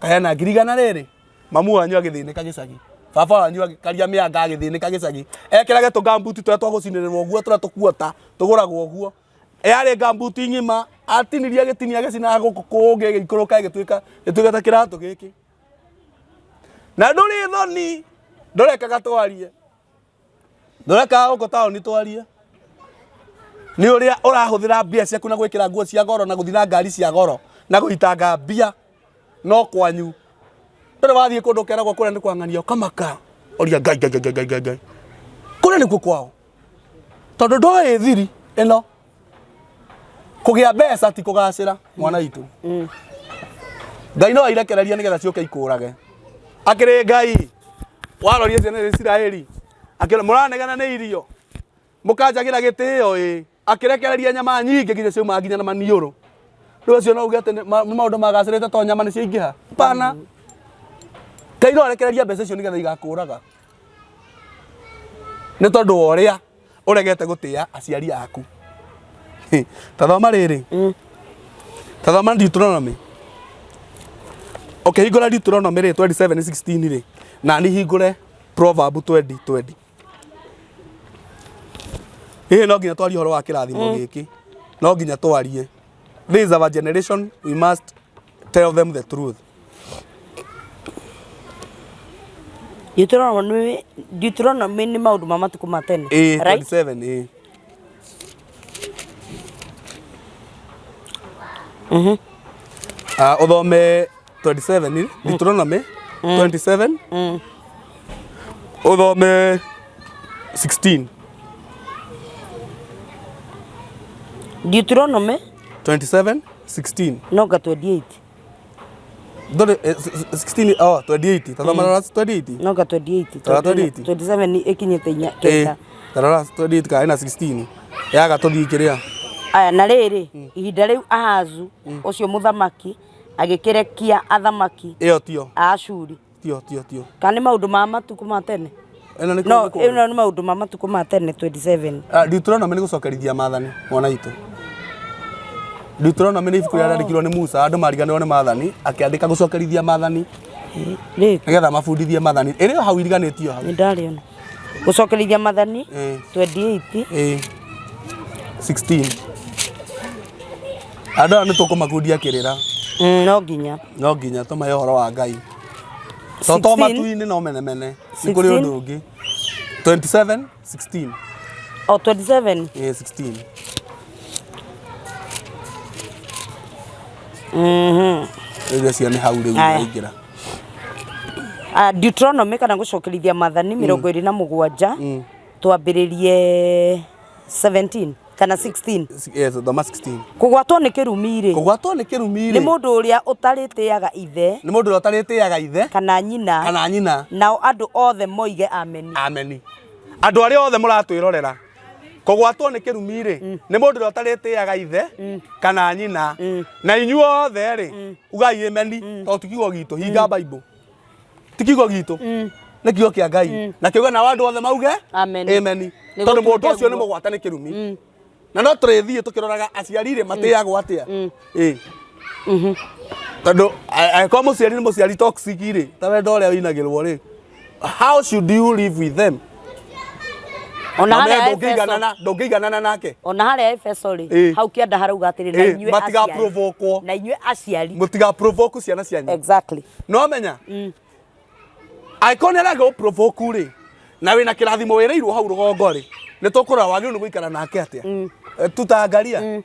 kayana ngirigana riri mamu wanyu agithinika gicagi baba wanyu agikaria mianga agithinika gicagi ekirage tu gambuti twa gucinirwo guo twa tukuota tuguragwo guo yari gambuti ngima atiniria gitinia gicina guku kungi gikuruka gituika ta kiratu giki na nduri thoni ndurekaga twarie ndurekaga guko taoni twarie ni uria urahuthira mbia ciaku na gwikira nguo cia goro na guthira ngari cia goro na guitanga mbia no kwanyu ndore wathie kundu keragwo kuria ni kwang'ania kamaka oria ngai kuria ni kwao tondu ndoi thiri ino kugia mbeca ti kugacira mwana itu ngai no airekereria nigetha ciuke ikurage akiri ngai warorie ciana cia Israeli akira muranegana ni irio mukanjagira gitio akirekereria nyama nyingi nginya ciuma nginya na maniuru riu acio no uge ati maundu magacirite to nyama ni ciingiha pana ngai no arekereria mbeca icio nigetha igakuraga ni tondu uria uregete gutia aciari aku tathoma riri tathoma Deuteronomy okay hingura Deuteronomy ri 27:16 ri na ni hingure Proverb 20:20 no nginya twari horo wa kirathimo giki no nginya twarie this is our generation we must tell them the truth Deuteronomy ni maundu ma matuku ma tene right 27 uthome 27 Deuteronomy 27 uthome 16 Deuteronomy 27:16 no ga 28 Dole 16 28 tathoma 28 no ga 28 27 ikinyite inya kenda tarara 28 ka ina 16 yaga tuthii kiria aya na riri ihinda riu Ahazu ucio muthamaki agikirekia athamaki iyo tio Ashuri tio kana maundu ma matuku ma tene no ino ni maundu ma matuku ma tene 27 Deuteronomy ni gucokerithia maathani mwana itu Deuteronomy ni ibuku ria randikirwo ni Musa andu mariganirwo ni maathani akiandika gucokerithia maathani nigetha mabundithie maathani iri hau iriganitio hau ni ndariona gucokerithia maathani 28 16 andu ni tukumakundia kirira no nginya tumaye horo wa Ngai to matu-ini no menemene ni kuri undu ungi 27 16 27 16 Ege cia ni hau riu ingira Deuteronomy kana gucokerithia maathani 27 twambiririe 17 kana 16 yes thoma 16 kugwatwo ni kirumi ni mundu uria utaritiaga ithe kana nyina nao andu othe moige ameni andu aria othe muratwirorera kugwatwo ni kirumi ni mundu uria utaritiaga ithe kana nyina na inyu othe ri ugai ameni to tikigo gitu hinga bible tikigo gitu ni kigo kia Ngai na kiuga na andu othe mauge ameni tondu mundu ucio ni mugwata ni kirumi na no turithie tukiroraga aciarire mateagwo atia tondu ko muciari toxic ri ta wendo uria winagirwo ri how should you live with them ona haria ndungiganana nake ona haria Efeso ri hau kianda harauga atiri na inyue matiga provoke na inyue aciari mutiga provoke ciana cianyu exactly no menya aikonera go provoke ri na wina kirathimo wireirwo hau rugongo ri ni tukura wagirwo ni guikara nake atia tutangaria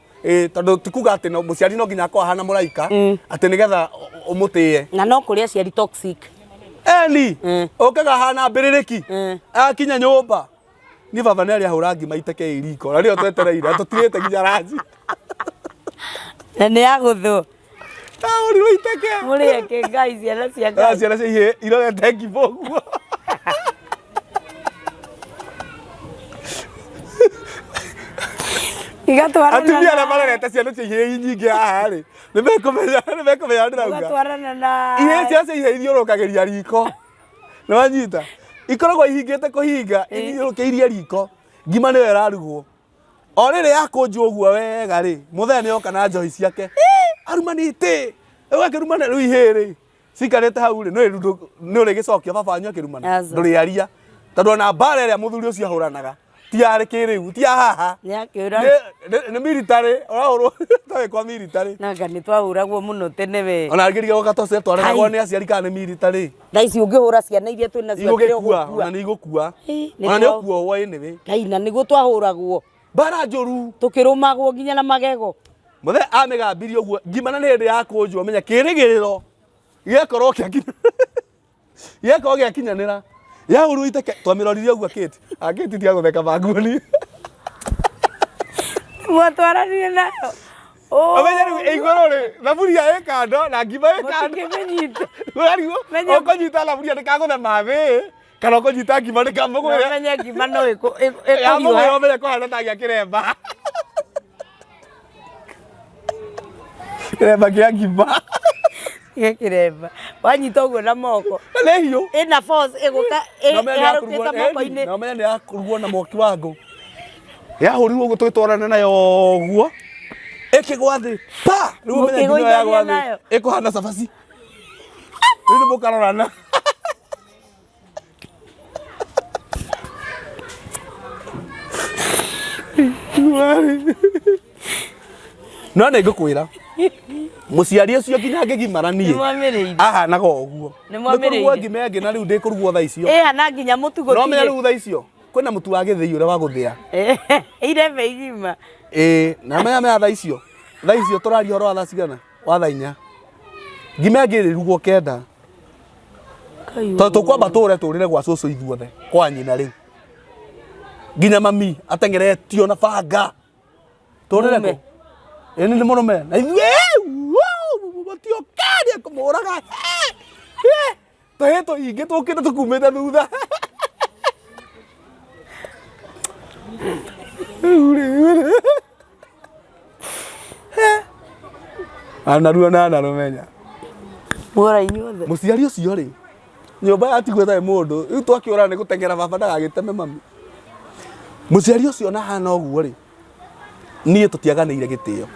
tondu tikuga ati no muciari no nginya kwa hana muraika ati nigetha umutie na no kuri aciari toxic eli okaga hana mbiririki akinya nyumba ni baba nari ahurangi maiteke iriko na rio twetereire tutirite nginya ranji na ni aguthu uri waiteke muri eke guys ciana cia Ngai ciana cia irorete ngiboguo igatwarana atumia na marerete ciana cia ihei nyingi haha ri nimekumenya ndirauga igatwarana na ihe cia ihei thiurukagiria riko ni wanyita ikoragwo ihingite kuhinga ithiurukeirie riko ngima niyo irarugwo o riri yakunjwo guo wega ri muthee ni oka na njohi ciake arumanite ugakirumana riu ihiri cikarite hau ri ni uri gicokio baba anyu akirumana nduri aria tondu ona mbara iria muthuri ucio ahuranaga tiare kiriu tia haha ni military orahurwo tawe kwa military nanga ni twahuragwo muno tene we ona ngiriga gatose twaragwo ni aciari kana ni military thaici ungihura ciana iria twina cio igukua ona ni igukua ona ni ukuo woi ni we kaina niguo twahuragwo bara njuru tukirumagwo nginya na magego muthe amigambirie uguo ngimana ni ndi yakunjwo menya kirigiriro gekorwo giakinyanira ya uru iteke twamiroririe uguo kiti akiti tia gutheka banguoni mwatwaranirie nayo amenya riu igoro ri thaburia ikando na ngima ikando kimenyite urarigo ukonyita thaburia ndikaguthe mathi kana ukonyita ngima ndikamugwire menya ngima no amugwire mbere kuhana ta gia kiremba kiremba kia ngima kiremba wanyita uguo na moko lehiyo ina force iguka iharukita moko-ini na menya ni yakurugwo na moki wangu yahurirwo uguo twitwarana nayo guo ikigwa thi pa riu menya ngino ya gwa thi ikuhana cabaci riu ni mukarorana no ni ngukwira muciari ucio nginya ngigimaranie ahanaga uguo nikurugwo ngima ngi na riu ndikurugwo thaa icio hana nginya mutu gutire no menya riu thaa icio kwina mutu wa githii uria wa guthia irebe igima na menya thaa icio turari horo wa thaa cigana wa thaa 4 ngima ngi rirugwo kenda to tukwamba ture turire gwa cucu ithuothe kwa nyina riu nginya mami atengeretio na banga turire ko ni murume na batio kari kumuraga taheto ingi tukite tukumite thutha ana ruo na rumenya Mwara inyuothe. Muciari ucio ri. Nyumba yatigwe thae mundu. Riu twakiura ni gutengera baba ndagagiteme mami. Muciari ucio na hana uguo ri. Nie tutiaganire gitio.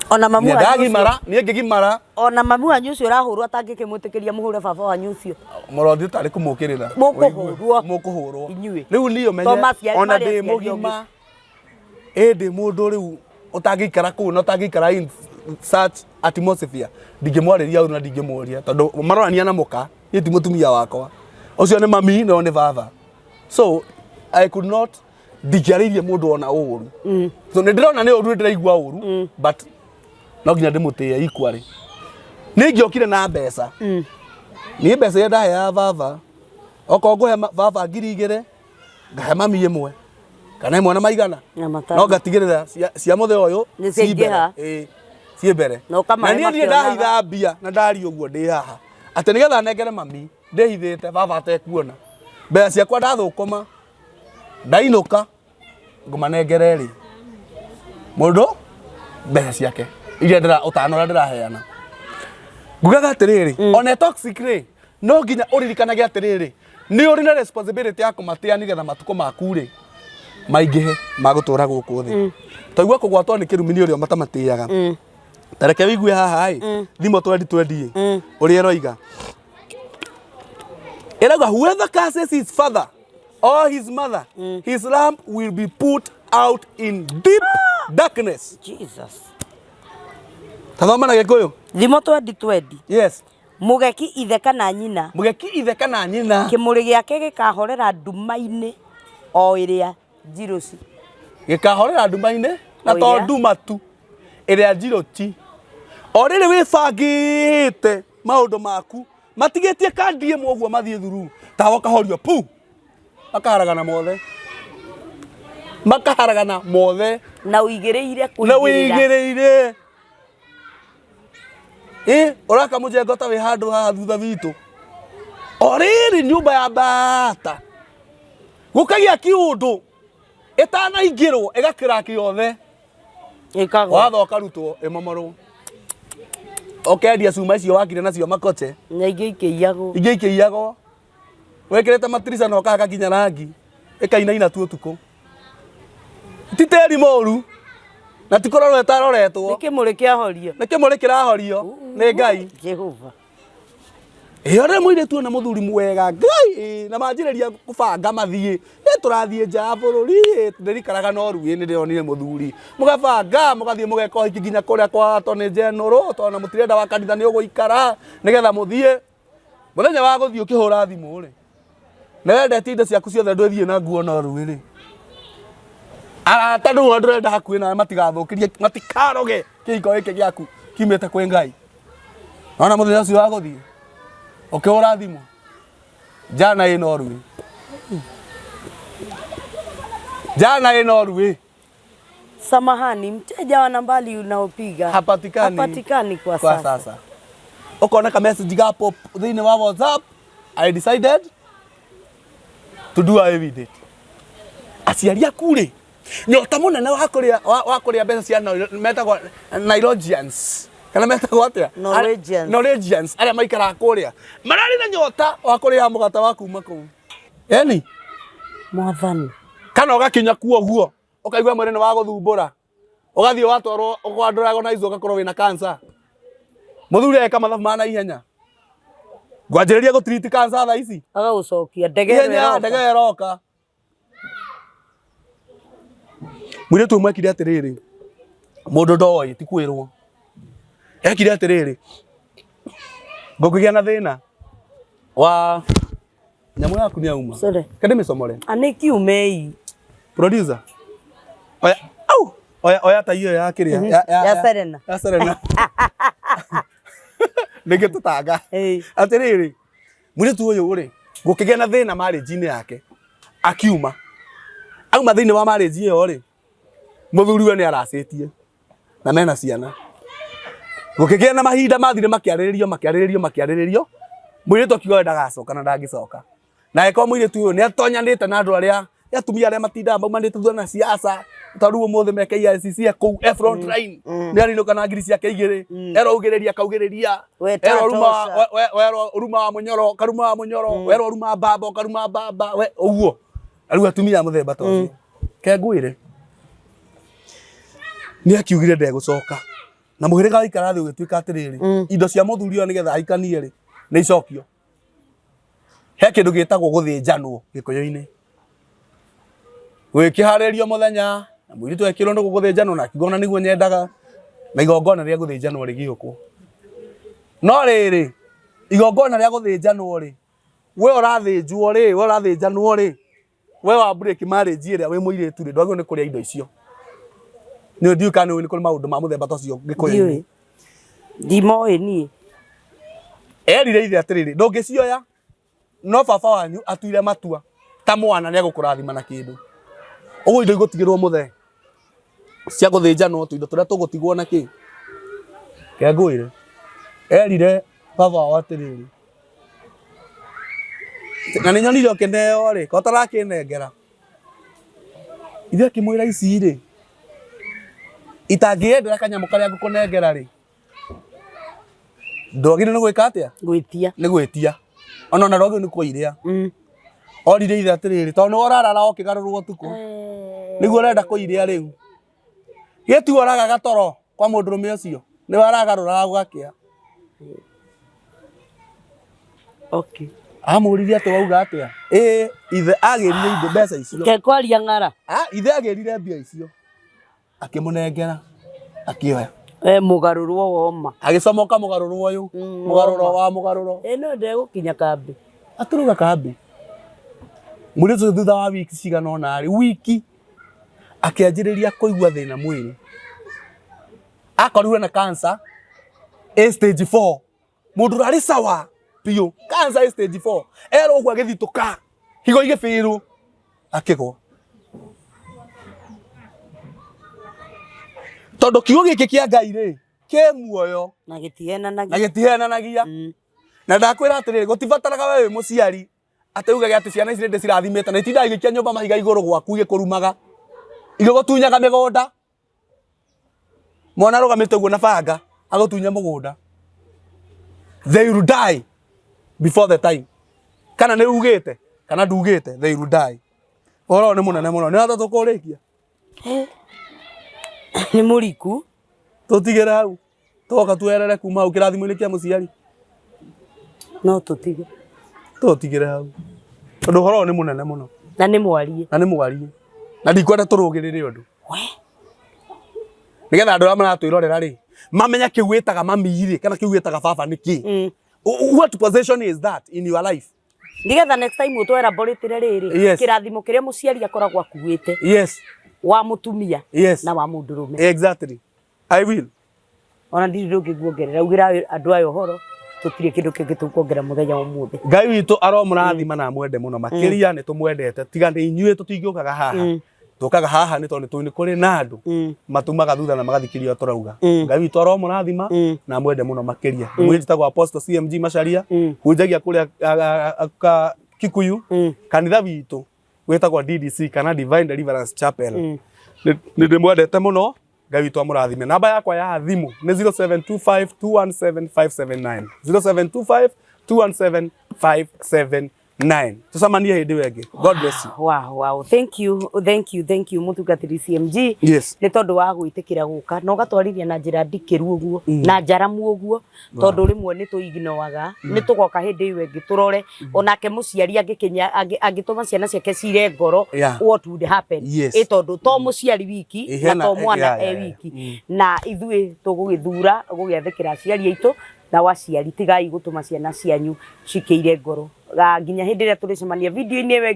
Ona mamu wanyu ndagimara, nie ngigimara. Ona mamu wanyu ucio urahurwo atangikimwitikiria muhure baba wanyu ucio. Murothi tari kumukirira. Mukuhurwo. Riu niyo menye ona ndi mugima. Ndi mundu riu utangikara ku na utangikara in such atmosphere. Ndingimwariria au na ndingimuria tondu marorania na muka, ni ti mutumia wakwa. Ucio ni mami no ni baba. So I could not ndikiaririe mundu ona uru. So ndirona ni uru ndiraigua uru but no nginya ndimutie equally. Ni ngiokire na mbeca. Ni mbeca ya ndahe ya baba. Oko nguhe baba 2,000 ngahe mami imwe. Kana imwe na maigana. No ngatigirira cia muthe uyu ciingiha. Cie mbere. Na ni ndie ndahitha mbia na ndari uguo ndi haha. Ate nigetha nengere mami ndihithite baba atekuona. Mbeca ciakwa ndathukuma. Ndainuka ngumanengere ri. Mundu mbeca ciake. Iria ndira utanora ndiraheana. Ngugaga atiriri ona toxic ri no nginya uririkanagia atiriri ni uri na responsibility ya kumatia nigetha matuko maku ri maingihe magutura guku thi toigwa kugwatwo ni kirumini uri matamatiaga tareke wigue haha ai thimo 2020 uri eroiga eraga whoever curses his father or his mother his lamp will be put out in deep darkness. Jesus. Tathoma na Gikuyu. Thimo 2020. Yes. Mugeki ithe kana nyina. Mugeki ithe kana nyina. Kimuri giake gikahorera nduma-ini o iria njiroci. Gikahorera nduma-ini na to nduma tu. Iria njiroci. O riri wibangite maundu maku. Matigetie kandi imwe uguo mathie thuru. Ta wakahorio pu. Makaharagana mothe. Makaharagana mothe. Na uigireire kuigirira. Na uigireire. Uraka mujengo ta wi handu haha thutha witu. Oriri nyumba ya bata. Gukagia kiundu. Itanaingirwo igakira kiothe. Ikago. Wathoka rutwo imomoro. Okendia cuma icio wakire nacio makoche. Na ingi ikeiago. Ingi ikeiago. Wekirete matirisa no kaka kinya rangi. Ikainaina tu utuko. Titeri moru. Na tikororwo etaroretwo. Nikimuri kiahorio. Nikimuri kirahorio ni Ngai. Jehova. Ore mwire tu na muthuri mwega Ngai na manjireria kubanga mathie. Ni turathie nja bururi ndirikaraga no ruwi ni ndionire muthuri. Mugabanga mugathie mugeko hiki ginya kuria kwa Tony General to na mutirenda wa kanitha ni uguikara nigetha muthie. Muthenya wa guthie ukihura thimu ri. Nende tinde ciaku ciothe ndwithie na nguo no ruwi ri. Ara tandu ndurenda hakuhi na matigathukirie matikaroge kiko giki giaku kimete kwi Ngai. Ona muthenya ucio wa guthie ukihura thimu jana ino ruwi. Jana ino ruwi. Samahani, mteja wa nambari unaopiga hapatikani kwa sasa. Ukaona ka message gapo thini wa WhatsApp. I decided to do a evident. Aciaria kure. Nyota munene wa kuria mbeca cia metagwo Nairobians. Kana metagwo atia? Norwegians. Aria maikara kuria. Marari na nyota wa kuria mugata wa kuma kuu. Yani mwathani. Kana ugakinya kuo guo. Ukaigwa mwene wa guthumbura. Ugathie watwarwo ukwadurago na izo ugakorwo wina cancer. Muthuri eka mathabu mana ihenya. Ngwanjiriria gutreat cancer tha ici. Agagucokia ndege eroka. Mwire tu mwekire atiriri. Mundu ndoi ti kwirwo. Ekire atiriri. Ngokugia na thina. Wa nyamu yaku ni auma. Kende misomore. Aniki umei. Producer. Oya. Au. Oya ta iyo ya kiria. Ya Serena. Ya Serena. Nige tutaga. Atiriri. Mwire tu uyu uri. Ngokugia na thina marriage-ini yake. Akiuma. Auma thini wa marriage iyo ri. Muthuri we ni aracetie na mena ciana gukigia na mahinda mathire makiariririo mwire to kigo ndagacoka na ndangicoka na eko mwire tu ni atonyanite na andu aria atumia arĩa matindaga maumanĩte thutha siasa taruo mothe meke ICC ku front line nĩ arinũka na ngiri ciake igĩrĩ erogĩrĩria kaugĩrĩria ruma munyoro karuma munyoro ruma baba karuma baba we ũguo arĩu atumia mũthemba ta ũcio ke ngwĩre nĩ akiugire ndegũcoka na mũhĩrĩga aikara thĩ ũgĩtuĩka atĩrĩrĩ indo cia mũthuri ũyũ nĩgetha aikanie rĩ nĩ icokio he kĩndũ gĩtagwo gũthĩnjanwo gĩkũyũ-inĩ gwĩkĩharĩrio mũthenya na mũirĩtu ekĩrwo ndũ gũthĩnjanwo na kigona nĩguo nyendaga na igongona rĩa gũthĩnjanwo rĩgĩũkwo no rĩrĩ igongona rĩa gũthĩnjanwo rĩ we ũrathĩnjwo rĩ we ũrathĩnjanwo rĩ we wa break marriage ĩrĩa we mũirĩtu rĩ ndwagĩrĩirwo nĩ kũrĩa indo icio nĩ ndiũka nĩ kũrĩ maũndũ ma mũthemba ta ũcio gĩkũyũ-inĩ ndimoĩ niĩ erire ithe atĩrĩrĩ ndũngĩcioya no baba wanyu atuire matua ta mwana nĩ egũkũrathima na kĩndũ ũguo indo igũtigĩrwo mũthee cia gũthĩnjanwo tu indo tũrĩa tũgũtigwo na kĩ ke ngwĩre erire baba wao atĩrĩrĩ na nĩ nyonire ũkĩneo rĩ ko tarakĩnengera ithe akĩmwĩra ici rĩ itangĩendera kanyamũ karĩa ngũkũnengera rĩ ndwagĩrĩirwo nĩ gwĩka atĩa gwĩtia nĩ gwĩtia ona ndwagĩrĩirwo nĩ kũirĩa orire ithe atĩrĩrĩ tondũ nĩ ũrarara ũkĩgarũrwo ũtukũ nĩguo ũrenda kũirĩa rĩu gĩtu ũragaga toro kwa mũndũrũme ũcio nĩ waragarũraga gũgakĩa okay amũririe atĩ wauga atĩa ithe agĩrire indo mbeca icio ke kwaria ng'ara ithe agĩrire mbia icio akĩmũnengera akĩoya mũgarũrwo woma agĩcomoka mũgarũrwo ũyũ mũgarũro wa mũgarũro no ndegũkinya kambĩ atũruga kambĩ mũirĩtu thutha wa wiki cigana ũna rĩ wiki akĩanjĩrĩria kũigua thĩna mwĩrĩ akorirwo na cancer stage 4 mũndũ ũrarĩ sawa piũ cancer stage 4 erwo ũguo agĩthitũka higo igĩbĩrwo akĩgwa tondũ kiugo gĩkĩ kĩa Ngai rĩ kĩ muoyo na gĩtihenanagia na ndakwĩra atĩrĩrĩ gũtibataraga wewe mũciari atĩ uge atĩ ciana ici nĩ ndĩcirathimĩte na itindaga igĩkia nyũmba mahiga igũrũ gwaku igĩkũrumaga igĩgũtunyaga mĩgũnda mwana arũgamĩte ũguo na banga agũtunya mũgũnda they will die before the time kana nĩ ugĩte kana ndugĩte they will die ũhoro nĩ mũnene mũno nĩ hata tũkũrĩkia nĩ mũriku tũtigĩre hau tũgoka tuerere kuma hau kĩrathimo-inĩ kĩa mũciari no tũtigĩre hau tondũ ũhoro nĩ mũnene mũno na nĩ mwarie na ndikwenda tũrũgĩrĩre ũndũ nĩgetha andũ arĩa maratwĩrorera rĩ mamenya kĩu wĩtaga mami rĩ kana kĩu wĩtaga baba nĩ kĩ what position is that in your life nĩgetha next time ũtweraborĩtĩre rĩrĩ kĩrathimo kĩrĩa mũciari akoragwo akuĩte wa mũtumia na wa mũndũrũme exactly I will ona ndirĩ ndũngĩguongerera ugira andũ aya ũhoro tũtirĩ kĩndũ kĩngĩ tũkuongerera mũthenya ũmũthĩ Ngai witũ aromũrathima na mwende mũno makĩria nĩ tũmwendete tiga nĩ inyuĩ tũtingĩũkaga haha tũkaga haha nĩ tondũ nĩ kũrĩ na andũ matumaga thutha na magathikĩrĩria tũrauga Ngai witũ aromũrathima na mwende mũno makĩria mwĩtagwo Apostle CMG Macharia hunjagia kũrĩa Kikuyu kanitha witũ wĩtagwo DDC kana Divine Deliverance Chapel nĩ ndĩmwendete mũno Ngai witũ amũrathime namba yakwa ya thimũ nĩ 0725217579 0725217579 tucemanie hĩndĩ wengĩ God bless you wow thank you mũtungatĩri CMG nĩ tondũ wa gwĩtĩkĩra gũka na ũgatwarithia na njĩra ndikĩru ũguo na njaramu ũguo tondũ rĩmwe nĩ tũiginoaga nĩ tũgoka hĩndĩ ĩyo ĩngĩ tũrore onake mũciari angĩtũma ciana ciake cire ngoro what would happen tondũ to mũciari wiki na to mwana wiki na ithuĩ tũgũgĩthura gũgĩathĩkĩra aciari aitũ na waciari tigai gũtũma ciana cianyu cikĩire ngoro nginya hĩndĩ ĩrĩa tũrĩcemania video-inĩ ĩyo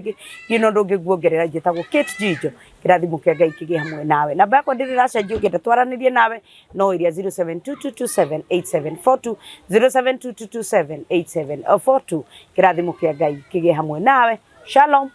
ĩngĩ no ndũngĩguongerera njĩtagwo Kate Jijo kĩrathimo kĩa Ngai kĩgĩe hamwe nawe namba yakwa ndĩrĩracenjia ũngĩenda twaranĩrie nawe no ĩrĩa 0722278742 0722278742 kĩrathimo kĩa Ngai kĩgĩe hamwe nawe shalom